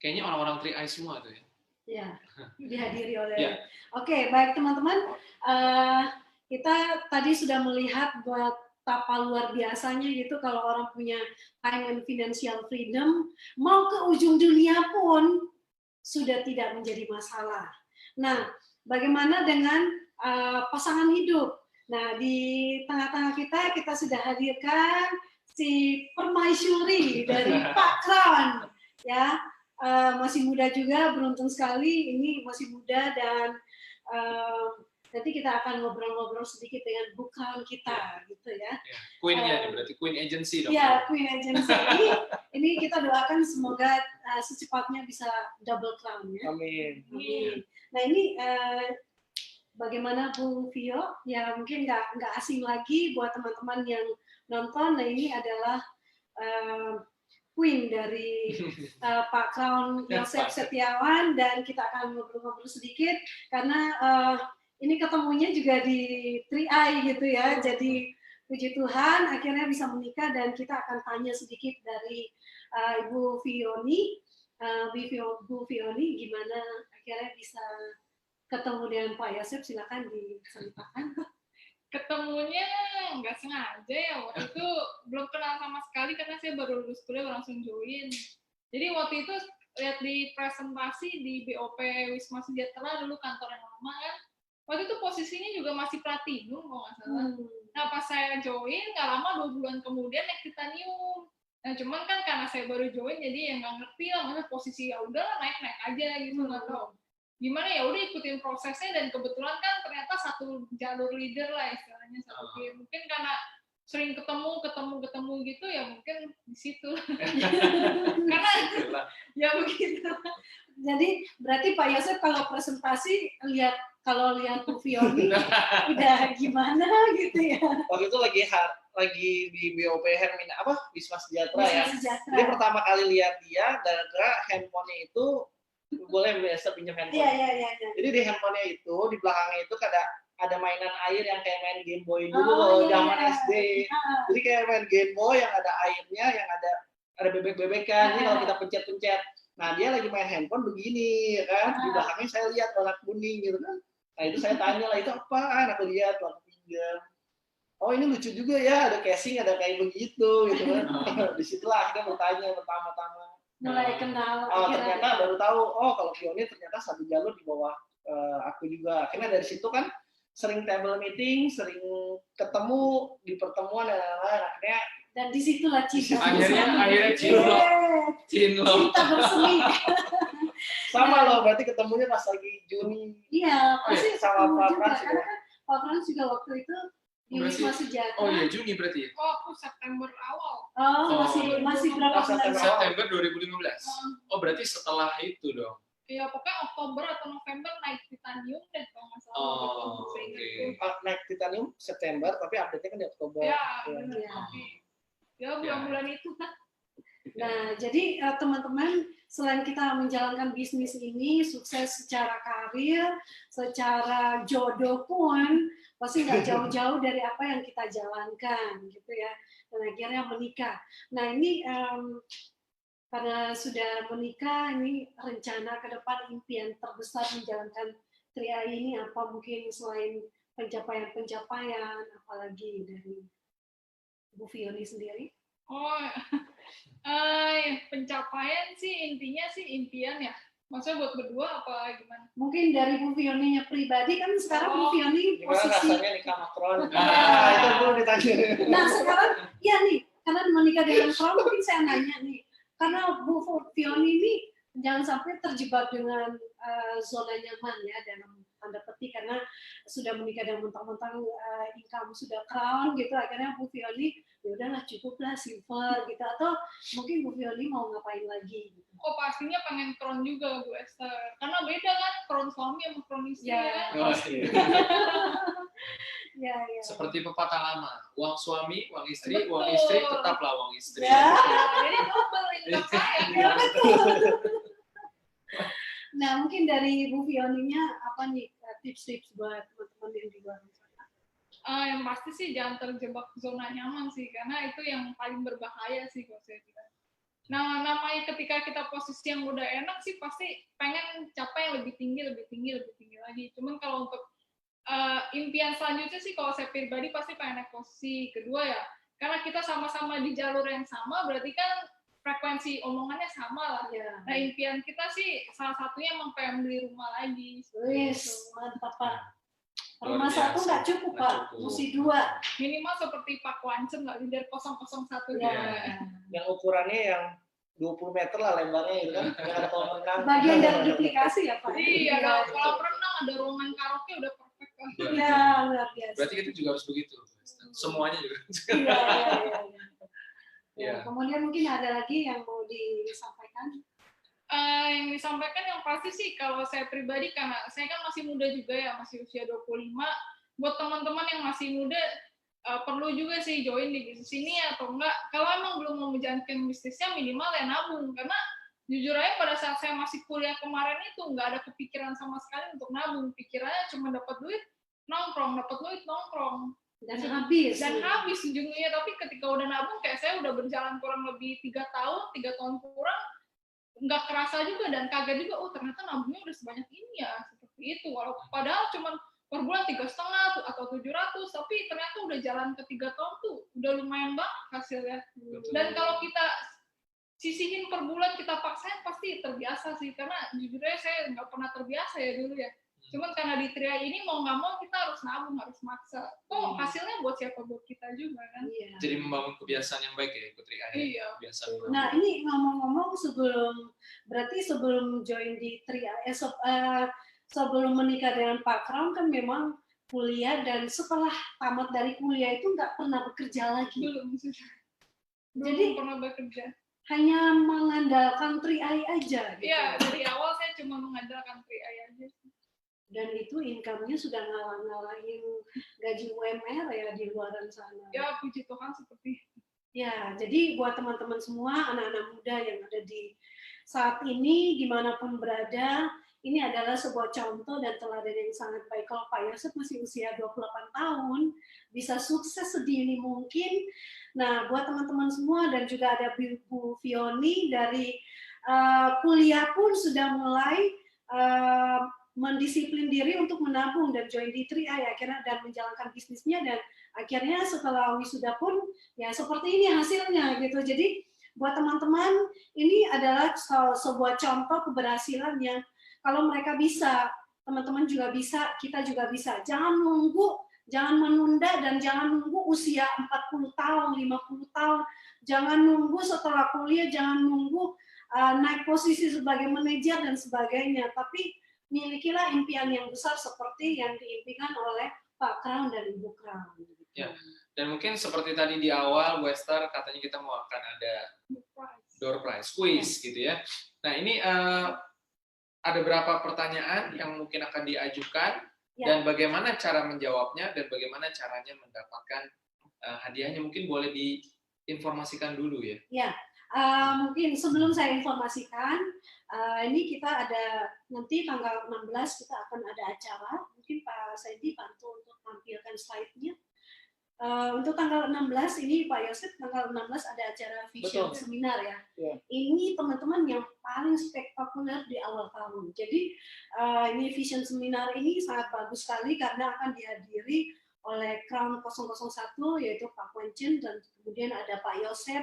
Kayaknya orang-orang 3i semua tuh ya. Ya, dihadiri oleh. Ya. Oke, baik teman-teman. Kita tadi sudah melihat betapa luar biasanya gitu kalau orang punya time and financial freedom, mau ke ujung dunia pun sudah tidak menjadi masalah. Nah, bagaimana dengan pasangan hidup? Nah, di tengah-tengah kita sudah hadirkan si permaisuri dari Pak Crown, ya. Masih muda juga, beruntung sekali ini masih muda dan nanti kita akan ngobrol-ngobrol sedikit dengan Bu Crown kita, gitu ya. Queen-nya nih, berarti Queen Agency dong. Iya, Queen Agency. Ini kita doakan semoga secepatnya bisa double crown ya. Amin. Amin. Nah ini bagaimana Bu Vio? Ya mungkin nggak asing lagi buat teman-teman yang nonton. Nah ini adalah Queen dari Pak Crown Yosef Setiawan dan kita akan ngobrol-ngobrol sedikit karena ini ketemunya juga di 3i gitu ya. Jadi puji Tuhan akhirnya bisa menikah dan kita akan tanya sedikit dari Ibu Vioni. Bu Vioni gimana akhirnya bisa ketemu dengan Pak Yosef, silakan diceritakan. Ketemunya nggak sengaja ya, waktu itu belum kenal sama sekali karena saya baru lulus kuliah langsung join. Jadi waktu itu lihat di presentasi di BOP Wisma Sejahtera dulu kantor yang lama kan, waktu itu posisinya juga masih platinum kalau nggak salah. Nah pas saya join nggak lama 2 bulan kemudian naik titanium. Nah cuman kan karena saya baru join jadi ya nggak ngerti lah, maksudnya posisi ya udahlah naik aja gitu, nggak tahu gimana, ya udah ikutin prosesnya dan kebetulan kan ternyata satu jalur leader lah istilahnya, satu tim. Mungkin karena sering ketemu gitu ya mungkin di situ. Karena ya begitu. Jadi berarti Pak Yosef kalau presentasi lihat Bu Vioni udah gimana gitu ya. Waktu itu lagi di BOP Hermina Wisma Sejahtera ya. Sejahtera. Dia pertama kali lihat dia gara-gara handphonenya itu boleh biasa pinjam handphone. Iya. Jadi di handphonenya itu di belakangnya itu ada mainan air yang kayak main Game Boy dulu zaman SD. Jadi kayak main Game Boy yang ada airnya, yang ada bebek-bebekan. Jadi kalau kita pencet-pencet, nah dia lagi main handphone begini, ya kan? Di belakangnya saya lihat warna kuning gitu kan. Nah itu saya tanya lah, itu apaan? Aku lihat, aku pinjam. Oh ini lucu juga ya, ada casing, ada kayak begitu gitu kan. Disitulah kita bertanya pertama-tama. Mulai kenal. Ternyata baru tahu, oh kalau Vioni ternyata satu jalur di bawah aku juga. Akhirnya dari situ kan sering table meeting, sering ketemu di pertemuan dan lain-lain. Akhirnya Dan disitulah cinta. Akhirnya cinlok. Cinta bersemi. Sama loh, berarti ketemunya pas lagi Juni. Iya, pasti sama ketemu Pak juga. Frans Karena kan Pak Frans juga waktu itu di Berarti- Wisma Sejahtera. Oh iya, Juni berarti ya? Oh, aku September awal. Masih berapa Oh, bulan? September. September 2015. Oh, berarti setelah itu dong. Iya, pokoknya Oktober atau November naik titanium deh kalau nggak salah. Oh, gitu. Seingatku. oke. Naik titanium September, tapi update-nya kan di Oktober. Ya, Iya. benar. Iya. Ya, bulan-bulan itu kan. Nah, jadi teman-teman, selain kita menjalankan bisnis ini, sukses secara karir, secara jodoh pun, pasti nggak jauh-jauh dari apa yang kita jalankan, gitu ya. Dan akhirnya menikah. Nah, ini karena sudah menikah, ini rencana ke depan, impian terbesar menjalankan Tria ini apa mungkin selain pencapaian-pencapaian, apalagi dari Bu Fioni sendiri? Oh, pencapaian sih intinya sih impian ya. Maksudnya buat berdua apa gimana? Mungkin dari Bu Fioninya pribadi kan sekarang Bu Fioni Gimana posisi. rasanya nikah Macron? Ah. Itu dulu ditanya. Nah sekarang ya nih, karena menikah dengan Crown mungkin saya nanya nih, karena Bu Fioni ini jangan sampai terjebak dengan zona nyaman ya dalam tanda petik karena sudah menikah dan mentang-mentang income sudah Crown gitu, akhirnya Bu Fioni ya udahlah cukuplah simple gitu, atau mungkin Bu Fioni mau ngapain lagi gitu. Oh, pastinya pengen crown juga Bu Esther. Karena beda kan crown suami sama crown istri Ya. ya. Oh, iya. Ya, ya. Seperti pepatah lama, uang suami, uang istri, Betul. uang istri tetaplah uang istri. Ya. Jadi double income saya. Ya, betul. Nah, mungkin dari Bu Fioninya apa nih tips-tips buat teman-teman yang di luar sana? Yang pasti sih jangan terjebak zona nyaman sih, karena itu yang paling berbahaya sih kalau saya bilang. Nah, namanya ketika kita posisi yang udah enak sih pasti pengen capai yang lebih tinggi lagi. Cuman kalau untuk impian selanjutnya sih kalau saya pribadi pasti pengen naik posisi kedua ya. Karena kita sama-sama di jalur yang sama, berarti kan frekuensi omongannya sama lah. Ya. Nah, impian kita sih salah satunya emang pengen beli rumah lagi. Wis, mantap Pak. Luar Rumah biasa. satu nggak cukup Nggak Pak, cukup. mesti dua. Minimal seperti Pak Wancen nggak leader 001 Ya. gitu. Yang ukurannya yang 20 meter lah lebarnya gitu kan. Yang ada kolam renang. Bagian dari duplikasi ya Pak. Iya, kalau kolam renang ada ruangan karaoke udah perfect kan. Ya, luar biasa. Berarti kita juga harus begitu. Semuanya juga. Iya. Iya. Kemudian mungkin ada lagi yang mau disampaikan? Yang disampaikan yang pasti sih kalau saya pribadi, karena saya kan masih muda juga ya, masih usia 25, buat teman-teman yang masih muda perlu juga sih join di bisnis ini atau enggak. Kalau emang belum mau menjalankan bisnisnya, minimal ya nabung, karena jujur aja pada saat saya masih kuliah kemarin itu nggak ada kepikiran sama sekali untuk nabung. Pikirannya cuma dapat duit nongkrong Dan habis. ujungnya. Tapi ketika udah nabung, kayak saya udah berjalan kurang lebih 3 tahun kurang, nggak kerasa juga dan kaget juga, oh ternyata nabungnya udah sebanyak ini ya, seperti itu. Walaupun padahal cuma per bulan 3,5 atau 700, tapi ternyata udah jalan ke 3 tahun tuh udah lumayan banget hasilnya. Betul. Dan kalau kita sisihin per bulan, kita paksain, pasti terbiasa sih. Karena jujur aja saya nggak pernah terbiasa ya dulu ya. Cuman karena di Tria ini mau nggak mau kita harus nabung, harus maksa. Kok hasilnya buat siapa, buat kita juga kan. Iya. Jadi membangun kebiasaan yang baik ya, Putri Ayah. Iya. Kebiasaan. Nah ini ngomong-ngomong sebelum join di Tria, sebelum menikah dengan Pak Crown kan memang kuliah, dan setelah tamat dari kuliah itu nggak pernah bekerja lagi. Belum Jadi- pernah bekerja. Hanya mengandalkan Tria aja. Gitu. Iya, dari awal saya cuma mengandalkan Tria aja. Dan itu income-nya sudah ngalah-ngalahin gaji UMR ya di luaran sana. Ya puji Tuhan seperti itu. Ya, jadi buat teman-teman semua, anak-anak muda yang ada di saat ini, dimanapun berada, ini adalah sebuah contoh dan teladan yang sangat baik. Kalau Pak Yosef masih usia 28 tahun, bisa sukses sedini mungkin. Nah, buat teman-teman semua, dan juga ada Bu Fioni dari kuliah pun sudah mulai mendisiplin diri untuk menabung dan join di Tria ya, akhirnya, dan menjalankan bisnisnya, dan akhirnya setelah wisuda pun ya seperti ini hasilnya gitu. Jadi buat teman-teman ini adalah sebuah contoh keberhasilan yang kalau mereka bisa, teman-teman juga bisa, kita juga bisa. Jangan nunggu Jangan menunda dan jangan nunggu usia 40 tahun, 50 tahun. Jangan nunggu setelah kuliah, jangan nunggu naik posisi sebagai manajer dan sebagainya. Tapi milikilah impian yang besar seperti yang diimpikan oleh Pak Crown dan Ibu Crown. Ya. Dan mungkin seperti tadi di awal, Bu Esther katanya kita mau akan ada door prize, quiz gitu ya. Nah ini ada berapa pertanyaan yang mungkin akan diajukan dan bagaimana cara menjawabnya dan bagaimana caranya mendapatkan hadiahnya, mungkin boleh diinformasikan dulu ya. Ya, mungkin sebelum saya informasikan, ini kita ada nanti tanggal 16 kita akan ada acara, mungkin Pak Sandy bantu untuk tampilkan slide-nya. Untuk tanggal 16 ini Pak Yosef, tanggal 16 ada acara vision seminar ya. Ini teman-teman yang paling spektakuler di awal tahun. Jadi ini vision seminar ini sangat bagus sekali karena akan dihadiri oleh Crown 001 yaitu Pak Wencin, dan kemudian ada Pak Yosef,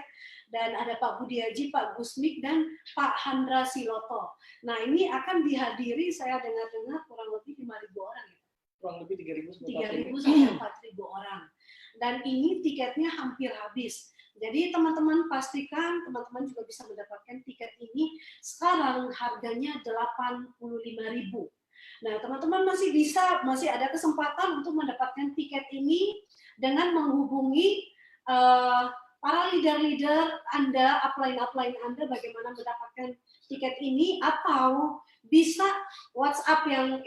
dan ada Pak Budi Haji, Pak Gusmik, dan Pak Handra Siloto. Nah ini akan dihadiri, saya dengar-dengar kurang lebih 5.000 orang ya. Kurang lebih 3.000 sampai 4.000 orang. Dan ini tiketnya hampir habis. Jadi teman-teman pastikan teman-teman juga bisa mendapatkan tiket ini. Sekarang harganya 85.000. Nah, teman-teman masih ada kesempatan untuk mendapatkan tiket ini dengan menghubungi para leader-leader Anda, upline Anda bagaimana mendapatkan tiket ini, atau bisa WhatsApp yang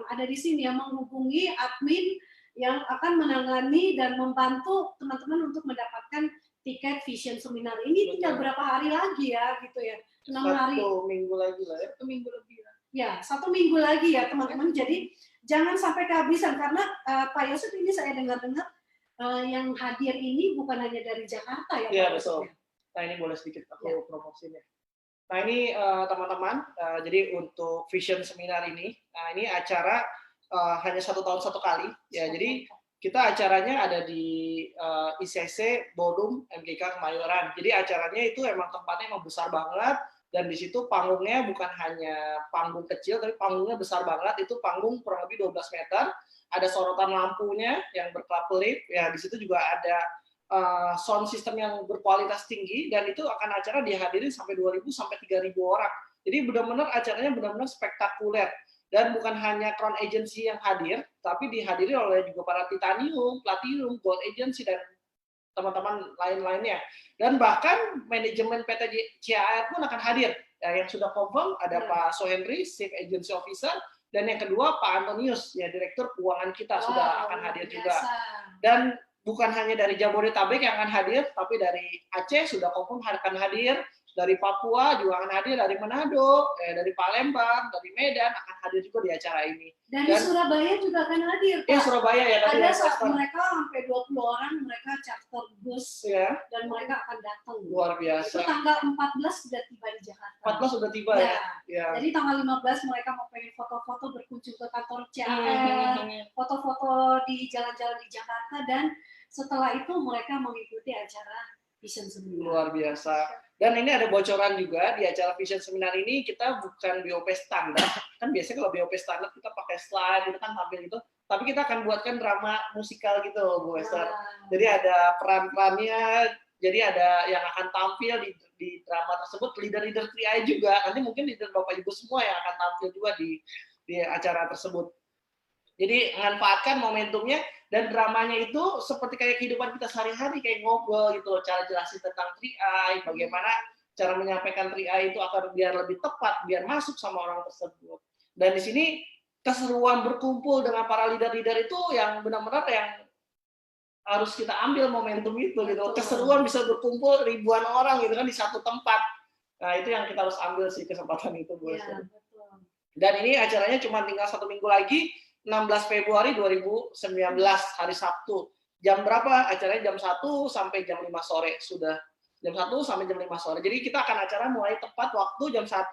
ada di sini yang menghubungi admin yang akan menangani dan membantu teman-teman untuk mendapatkan tiket vision seminar ini. Tinggal berapa hari lagi ya gitu ya, 6 hari. 1 minggu lagi lah ya. 1 minggu lebih lah. Ya, 1 minggu lagi ya teman-teman. Jadi jangan sampai kehabisan karena Pak Yosef ini saya dengar-dengar yang hadir ini bukan hanya dari Jakarta ya. Iya betul. Nah ini boleh sedikit aku promosinya. Nah ini teman-teman, jadi untuk vision seminar ini acara hanya 1 tahun 1 kali ya. Jadi kita acaranya ada di ICC Ballroom MGK Kemayoran. Jadi acaranya itu emang tempatnya emang besar banget, dan di situ panggungnya bukan hanya panggung kecil tapi panggungnya besar banget. Itu panggung kurang lebih 12 meter, ada sorotan lampunya yang berkelap-kelip ya. Di situ juga ada sound system yang berkualitas tinggi, dan itu akan acara dihadiri sampai 2.000 sampai 3.000 orang. Jadi benar-benar acaranya benar-benar spektakuler. Dan bukan hanya Crown Agency yang hadir, tapi dihadiri oleh juga para Titanium, Platinum, Gold Agency, dan teman-teman lain-lainnya. Dan bahkan manajemen PT CAR pun akan hadir. Ya, yang sudah confirm ada Pak Sohendri, Chief Agency Officer, dan yang kedua Pak Antonius, ya Direktur Keuangan kita sudah akan hadir juga. Dan bukan hanya dari Jabodetabek yang akan hadir, tapi dari Aceh sudah confirm akan hadir, dari Papua juga akan hadir, dari Manado, dari Palembang, dari Medan akan hadir juga di acara ini. Dan Surabaya juga akan hadir, Pak. Iya, Surabaya ya. Ada mereka sampai 20 orang, mereka charter bus ya, dan mereka akan datang. Luar biasa. Itu tanggal 14 sudah tiba di Jakarta. 14 sudah tiba ya. Jadi tanggal 15 mereka mau pengen foto-foto berkunjung ke kantor CAR, foto-foto di jalan-jalan di Jakarta, dan setelah itu mereka mengikuti acara Vision Seminar. Luar biasa. Dan ini ada bocoran juga di acara Vision Seminar ini, kita bukan BOP standar. Kan biasanya kalau BOP standar kita pakai slide, kita kan tampil gitu. Tapi kita akan buatkan drama musikal gitu, Bu Esther. Jadi ada peran-perannya, jadi ada yang akan tampil di drama tersebut, leader-leader 3i juga. Nanti mungkin leader Bapak Ibu semua yang akan tampil juga di acara tersebut. Jadi manfaatkan momentumnya, dan dramanya itu seperti kayak kehidupan kita sehari-hari, kayak ngobrol gitu loh, cara jelasin tentang 3i, bagaimana cara menyampaikan 3i itu agar biar lebih tepat, biar masuk sama orang tersebut. Dan di sini keseruan berkumpul dengan para leader-leader itu yang benar-benar yang harus kita ambil momentum itu gitu. Keseruan bisa berkumpul ribuan orang gitu kan di satu tempat. Nah, itu yang kita harus ambil sih kesempatan itu, Bu. Ya, dan ini acaranya cuma tinggal 1 minggu lagi, 16 Februari 2019, hari Sabtu. Jam berapa? Acaranya jam 1 sampai jam 5 sore. Sudah jam 1 sampai jam 5 sore. Jadi kita akan acara mulai tepat waktu jam 1.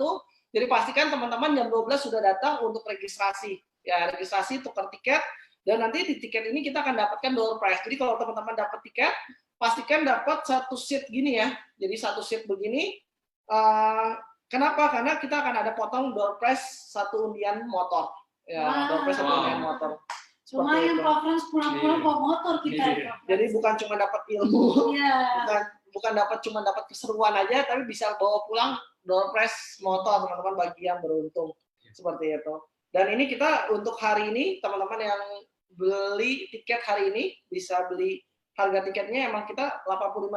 Jadi pastikan teman-teman jam 12 sudah datang untuk registrasi. Ya, registrasi, tukar tiket. Dan nanti di tiket ini kita akan dapatkan door prize. Jadi kalau teman-teman dapat tiket, pastikan dapat 1 seat gini ya. Jadi 1 seat begini. Kenapa? Karena kita akan ada potong door prize 1 undian motor. Ya, door prize 1 undian motor. Lumayan itu. Pak Frans pulang-pulang bawa motor kita. Iya. Pak Frans. Jadi bukan cuma dapat ilmu, Iya. bukan cuma dapat keseruan aja, tapi bisa bawa pulang door prize motor teman-teman bagi yang beruntung seperti itu. Dan ini kita untuk hari ini teman-teman yang beli tiket hari ini bisa beli harga tiketnya emang kita 85.000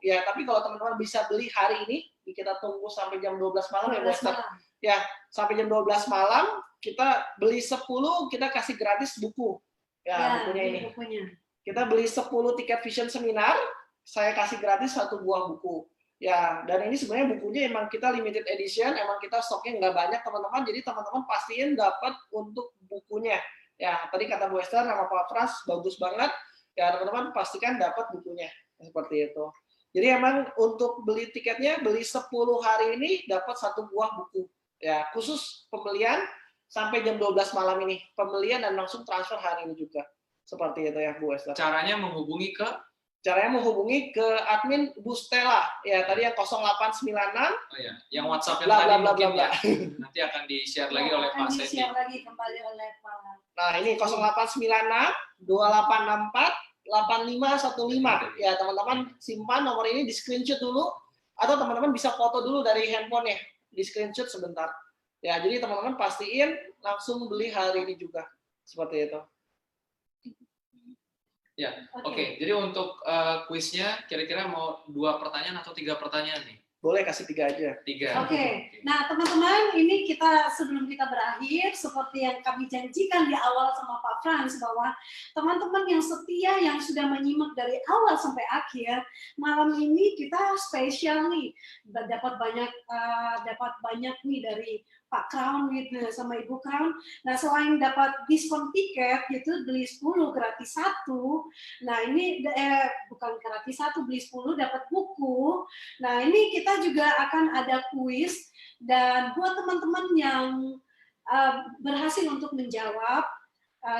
ya, tapi kalau teman-teman bisa beli hari ini kita tunggu sampai jam 12 malam ya, 12 Buster. malam. Ya, sampai jam 12 malam kita beli 10 kita kasih gratis buku. Ya, bukunya ini. Bukunya. Kita beli 10 tiket Vision Seminar, saya kasih gratis 1 buah buku. Ya, dan ini sebenarnya bukunya emang kita limited edition, emang kita stoknya nggak banyak teman-teman, jadi teman-teman pastiin dapat untuk bukunya. Ya, tadi kata Bu Esther sama Pak Frans bagus banget. Ya, teman-teman pastikan dapat bukunya. Seperti itu. Jadi emang untuk beli tiketnya, beli 10 hari ini dapat 1 buah buku. Ya, khusus pembelian sampai jam 12 malam ini. Pembelian dan langsung transfer hari ini juga. Seperti itu ya, Bu Esther. Caranya menghubungi ke admin Bu Stella. Ya, tadi yang 0896 yang WhatsApp yang bla tadi bla bla mungkin bla. ya. Nanti akan di-share lagi oleh Pak Sandy. Di-share lagi kembali oleh Pak. Nah, ini 0896 2864 8515. Ya, teman-teman simpan nomor ini, di screenshot dulu atau teman-teman bisa foto dulu dari handphone ya, di screenshot sebentar. Ya, jadi teman-teman pastiin langsung beli hari ini juga. Seperti itu. Ya, oke. Jadi untuk kuisnya kira-kira mau 2 pertanyaan atau 3 pertanyaan nih? Boleh kasih 3 aja. 3. Oke. Nah, teman-teman, ini sebelum kita berakhir, seperti yang kami janjikan di awal sama Pak Frans, bahwa teman-teman yang setia, yang sudah menyimak dari awal sampai akhir, malam ini kita spesial nih, dapat banyak nih dari Pak Crown gitu sama Ibu Crown. Nah, selain dapat diskon tiket gitu, beli 10 gratis 1. Nah, ini bukan gratis 1, beli 10 dapat buku. Nah, ini kita juga akan ada kuis, dan buat teman-teman yang berhasil untuk menjawab,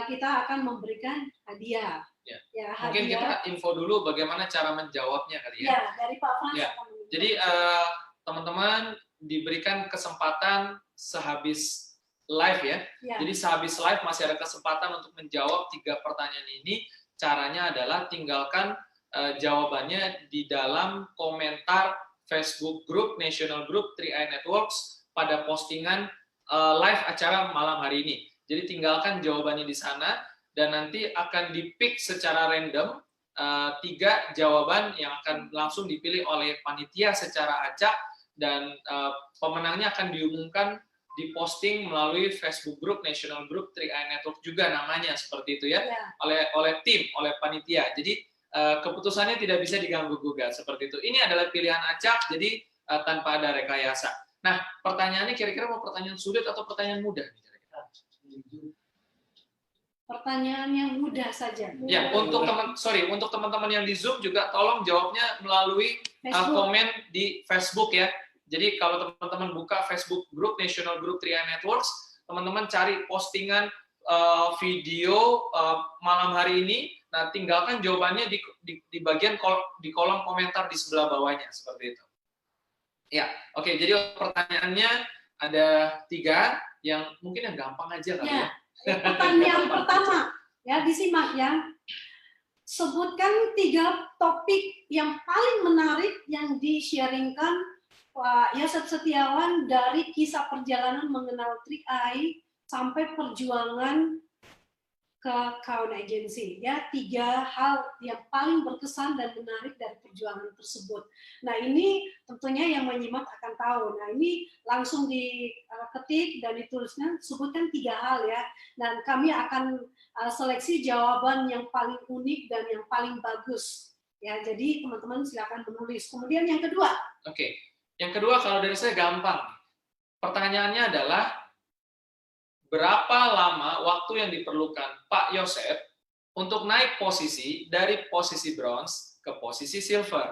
kita akan memberikan hadiah. Ya. Ya, Mungkin kita info dulu bagaimana cara menjawabnya kali ya. Ya, dari Pak Frans. Ya. Jadi teman-teman diberikan kesempatan sehabis live ya. Jadi sehabis live masih ada kesempatan untuk menjawab 3 pertanyaan ini. Caranya adalah tinggalkan jawabannya di dalam komentar Facebook Group, National Group 3i Networks pada postingan live acara malam hari ini. Jadi tinggalkan jawabannya di sana dan nanti akan di-pick secara random 3 jawaban yang akan langsung dipilih oleh panitia secara acak, dan pemenangnya akan diumumkan di posting melalui Facebook Group, National Group 3i Network juga namanya seperti itu ya, oleh tim, oleh panitia. Jadi keputusannya tidak bisa diganggu gugat seperti itu. Ini adalah pilihan acak, jadi tanpa ada rekayasa. Nah, pertanyaannya kira-kira mau pertanyaan sulit atau pertanyaan mudah? Pertanyaan yang mudah saja. Ya, untuk teman-teman yang di Zoom juga tolong jawabnya melalui komen di Facebook ya. Jadi kalau teman-teman buka Facebook Group, National Group 3i Networks, teman-teman cari postingan video malam hari ini. Nah, tinggalkan jawabannya di bagian di kolom komentar di sebelah bawahnya seperti itu. Ya, oke. Jadi pertanyaannya ada 3 yang mungkin yang gampang aja kali ya. Pertanyaan pertama, ya disimak ya. Sebutkan 3 topik yang paling menarik yang di-sharingkan Pak Yosef Setiawan dari kisah perjalanan mengenal 3i sampai perjuangan ke Crown Agency, ya 3 hal yang paling berkesan dan menarik dari perjuangan tersebut. Nah, ini tentunya yang menyimak akan tahu. Nah, ini langsung diketik dan ditulisnya, sebutkan 3 hal ya. Dan kami akan seleksi jawaban yang paling unik dan yang paling bagus. Ya, jadi teman-teman silakan menulis. Kemudian yang kedua. Oke. Yang kedua kalau dari saya gampang. Pertanyaannya adalah berapa lama waktu yang diperlukan Pak Yosef untuk naik posisi dari posisi bronze ke posisi silver?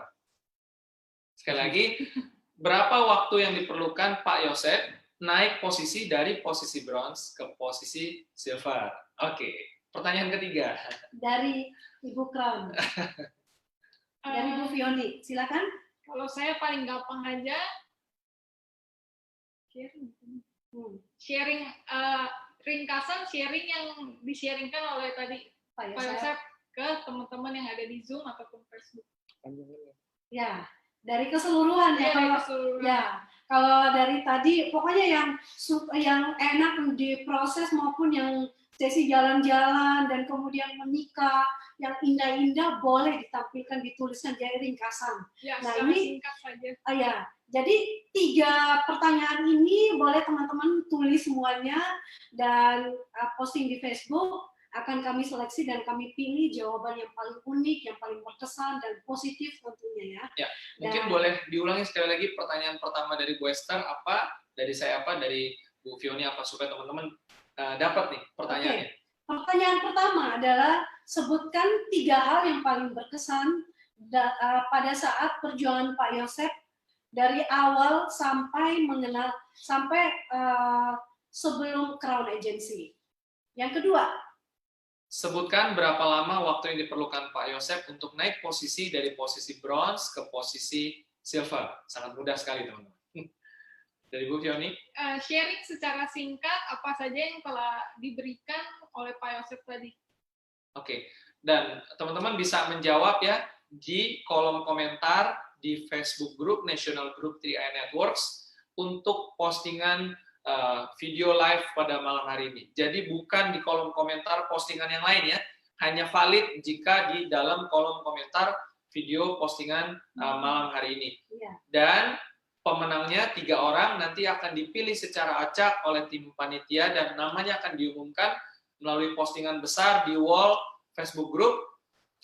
Sekali lagi, berapa waktu yang diperlukan Pak Yosef naik posisi dari posisi bronze ke posisi silver? Oke. Pertanyaan ketiga. Dari Ibu Crown. Dari Bu Fioni, silakan. Kalau saya paling gampang aja sharing ringkasan sharing yang di-sharingkan oleh tadi Pak Pak Yosef. Yosef ke teman-teman yang ada di Zoom ataupun Facebook. Ya, dari keseluruhan ya Iya, dari kalau keseluruhan. ya kalau dari tadi pokoknya yang enak diproses maupun yang sesi jalan-jalan dan kemudian menikah yang indah-indah boleh ditampilkan dituliskan jadi ringkasan. Ya, Nah, secara ini- singkat saja. Ya, jadi 3 pertanyaan ini boleh teman-teman tulis semuanya dan posting di Facebook. Akan kami seleksi dan kami pilih jawaban yang paling unik, yang paling berkesan dan positif tentunya ya. Mungkin Dan- boleh diulangi sekali lagi pertanyaan pertama dari Bu Esther apa, dari saya apa, dari Bu Fioni apa, supaya teman-teman dapat nih pertanyaannya. Pertanyaan pertama adalah sebutkan 3 hal yang paling berkesan pada saat perjuangan Pak Yosef dari awal sampai sebelum Crown Agency. Yang kedua, Sebutkan berapa lama waktu yang diperlukan Pak Yosef untuk naik posisi dari posisi bronze ke posisi silver. Sangat mudah sekali, teman-teman. Dari Bu Fioni. Sharing secara singkat apa saja yang telah diberikan oleh Pak Yosef tadi. Oke. Dan teman-teman bisa menjawab ya di kolom komentar di Facebook Group National Group 3i Networks untuk postingan video live pada malam hari ini. Jadi bukan di kolom komentar postingan yang lain ya, hanya valid jika di dalam kolom komentar video postingan malam hari ini. ya, Dan pemenangnya 3 orang nanti akan dipilih secara acak oleh tim panitia dan namanya akan diumumkan melalui postingan besar di wall Facebook Group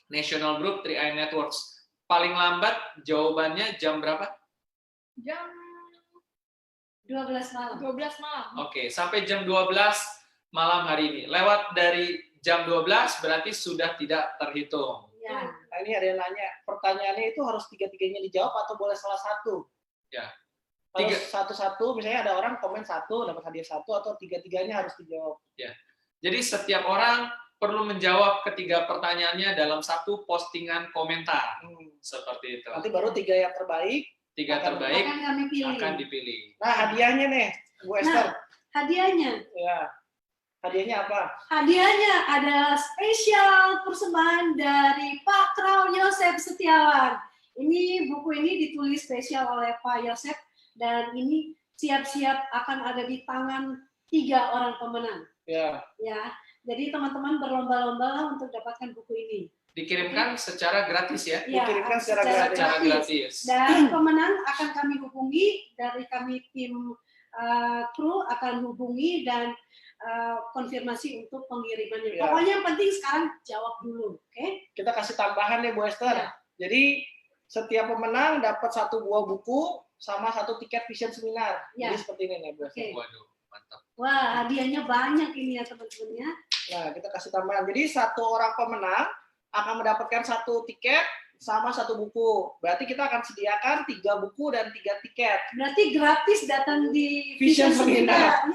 National Group 3i Networks. Paling lambat jawabannya jam berapa? Jam 12 malam. 12 malam. Oke, sampai jam 12 malam hari ini. Lewat dari jam 12 berarti sudah tidak terhitung. Ya. Nah, ini ada yang nanya, pertanyaannya itu harus 3-3-nya dijawab atau boleh salah satu? Ya. Kalau 3. satu-satu, misalnya ada orang komen 1, dapat hadiah 1, atau 3-3-nya harus dijawab. Jadi setiap orang perlu menjawab ketiga pertanyaannya dalam satu postingan komentar. Seperti itu. Nanti baru 3 yang terbaik. 3 akan terbaik Akan kami pilih. akan dipilih. Nah, hadiahnya nih, Bu Esther. Hadiahnya. Ya. Hadiahnya apa? Hadiahnya adalah spesial persembahan dari Pak Crown Yosef Setiawan. Ini buku ini ditulis spesial oleh Pak Yosef dan ini siap-siap akan ada di tangan 3 orang pemenang. Ya. Ya, jadi teman-teman berlomba-lomba untuk dapatkan buku ini. Dikirimkan secara gratis ya. Ya, Dikirimkan secara Secara gratis. Dan pemenang akan kami hubungi dari kami tim kru akan hubungi dan konfirmasi untuk pengirimannya. Ya. Pokoknya yang penting sekarang jawab dulu, oke? Kita kasih tambahan nih, Bu Esther. Ya. Jadi, setiap pemenang dapat 1 buah buku sama 1 tiket vision seminar. Ya. Jadi seperti ini nih, Bu Esther. Oke. Waduh, mantap. Wah, hadiahnya banyak ini ya teman-teman ya. Nah, kita kasih tambahan. Jadi, 1 orang pemenang akan mendapatkan 1 tiket sama 1 buku. Berarti kita akan sediakan 3 buku dan 3 tiket. Berarti gratis datang di Vision Seminar.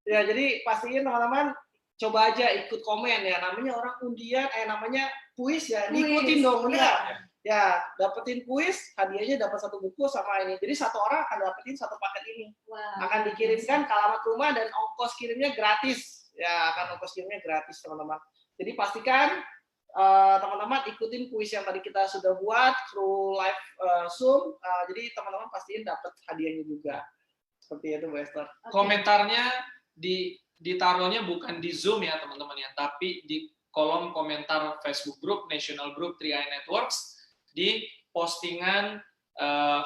Ya, jadi pastiin teman-teman coba aja ikut komen ya. Namanya orang undian, namanya kuis ya. Kuis. Diikutin dong, bener Iya. nggak? Ya, dapetin kuis, hadiahnya dapat 1 buku sama ini. Jadi 1 orang akan dapetin 1 paket ini. Wah. Akan dikirimkan ke alamat rumah dan ongkos kirimnya gratis. Ya, akan ongkos kirimnya gratis, teman-teman. Jadi pastikan teman-teman ikutin kuis yang tadi kita sudah buat, kru live Zoom. Jadi teman-teman pastiin dapat hadiahnya juga. Seperti itu, Bu Esther. Oke. Komentarnya ditaruhnya bukan di Zoom ya teman-teman ya, tapi di kolom komentar Facebook Group National Group 3i Networks di postingan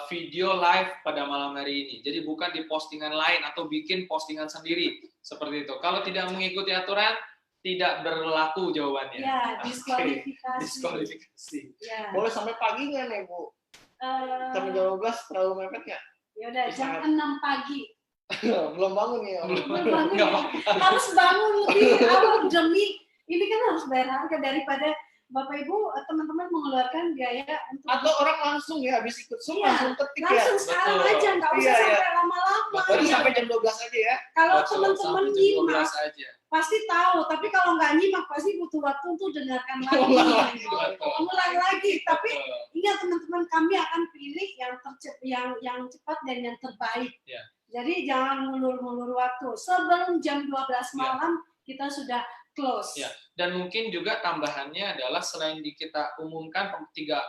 video live pada malam hari ini. Jadi bukan di postingan lain atau bikin postingan sendiri seperti itu. Kalau tidak mengikuti aturan tidak berlaku jawabannya. Ya, Oke. diskualifikasi. Diskualifikasi. Ya. Boleh sampai pagi nggak nih, Bu? Sampai jam 12 terlalu mepet nggak? Ya udah jam 6 pagi. Belum bangun nih. Belum. Belum bangun Nggak ya. apa-apa. Harus bangun lebih awal demi ini kan harus bayar harga daripada Bapak Ibu teman-teman mengeluarkan biaya untuk Atau orang langsung ya, habis ikut Zoom Iya, langsung ketik ya. langsung sekarang Betul. aja nggak usah Iya, iya. sampai lama-lama. Betul. Jadi Ya. sampai jam 12 aja ya. Kalau Betul, teman-teman sampai jam 12 nyimak aja. pasti tahu, tapi kalau nggak nyimak pasti butuh waktu untuk dengarkan lagi. Ulang lagi. Ulang lagi. Tapi Betul. ingat teman-teman, kami akan pilih yang cepat dan yang terbaik. Ya. Jadi jangan ngulur-ngulur waktu. Sebelum jam 12 malam kita sudah close. Ya. Dan mungkin juga tambahannya adalah selain kita umumkan tiga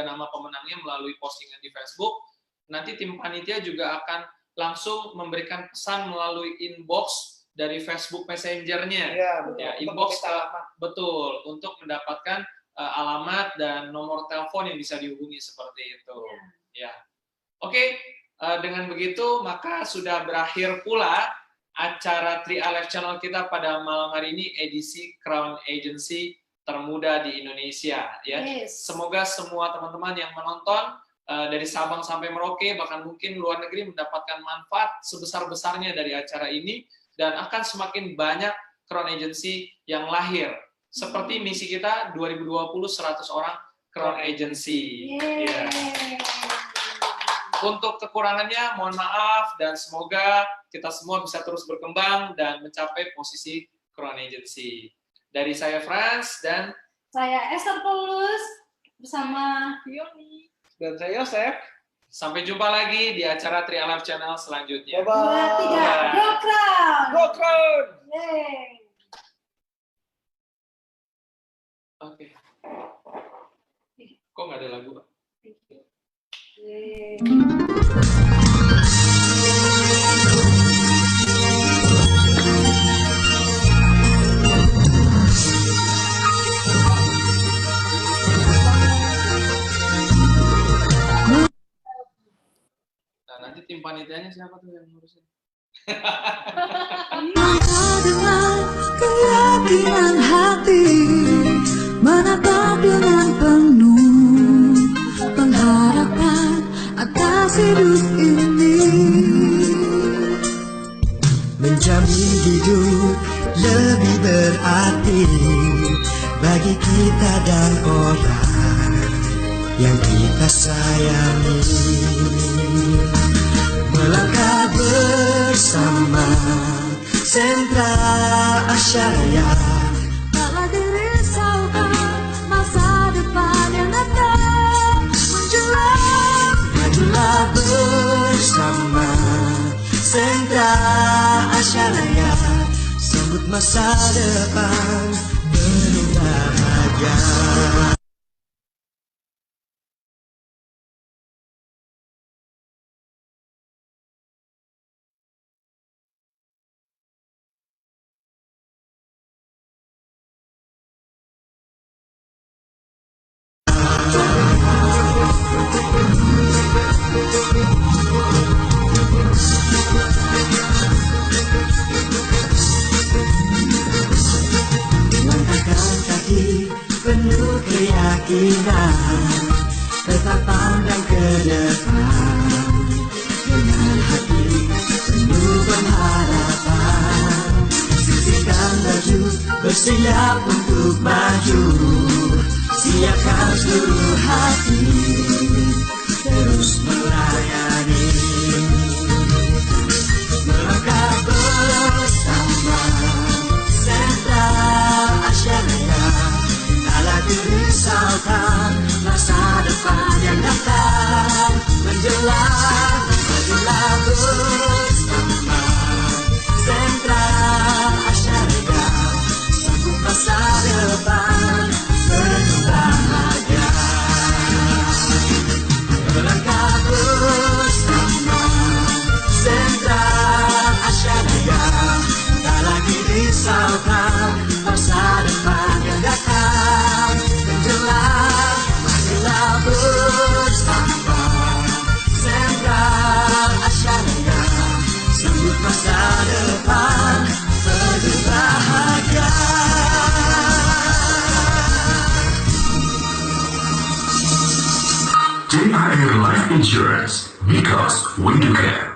nama pemenangnya melalui postingan di Facebook, nanti tim panitia juga akan langsung memberikan pesan melalui inbox dari Facebook Messenger-nya. Iya, betul. Ya, inbox betul untuk mendapatkan alamat dan nomor telepon yang bisa dihubungi seperti itu. Ya. Oke, dengan begitu maka sudah berakhir pula acara 3Alive Channel kita pada malam hari ini, edisi Crown Agency termuda di Indonesia. Ya, semoga semua teman-teman yang menonton dari Sabang sampai Merauke, bahkan mungkin luar negeri, mendapatkan manfaat sebesar-besarnya dari acara ini, dan akan semakin banyak Crown Agency yang lahir. Seperti misi kita 2020 100 orang Crown Agency. Ya. Untuk kekurangannya mohon maaf, dan semoga kita semua bisa terus berkembang dan mencapai posisi Crown Agency. Dari saya Frans dan saya Esther Paulus bersama Yoni dan saya Yosef. Sampai jumpa lagi di acara 3Alive Channel selanjutnya. Bye-bye. 2, 3, Go Crown! Go Crown! Yeay. Oke. Kok nggak ada lagu, Pak? Nah, nanti tim panitianya siapa tuh yang ngurusin? Dengan keyakinan hati menatap dengan penuh pengharapan atas hidup ini, menjamin hidup lebih berarti bagi kita dan orang yang kita sayangi. Melangkah bersama Sentra Asyaraya, tak lagi risaukan masa depan yang datang menjelang. majulah bersama Sentra Asyaraya, sambut masa depan penuh bahagia. Langkahkan kaki penuh keyakinan, tetap pandang ke depan dengan hati penuh pengharapan. Sisihkan baju, bersiap untuk maju, siapkan seluruh hati, terus melayani. Melangkah bersama Sentra Asyaraya, tak lagi risaukan masa depan yang datang menjelang. Majulah bersama Sentra Asyaraya, sambut masa depan penuh bahagia. Melangkah bersama Sentra Asyaraya, tak lagi risaukan masa depan yang datang menjelang. Majulah bersama Sentra Asyaraya, sambut masa depan penuh bahagia. JIR Life Insurance, because we do care.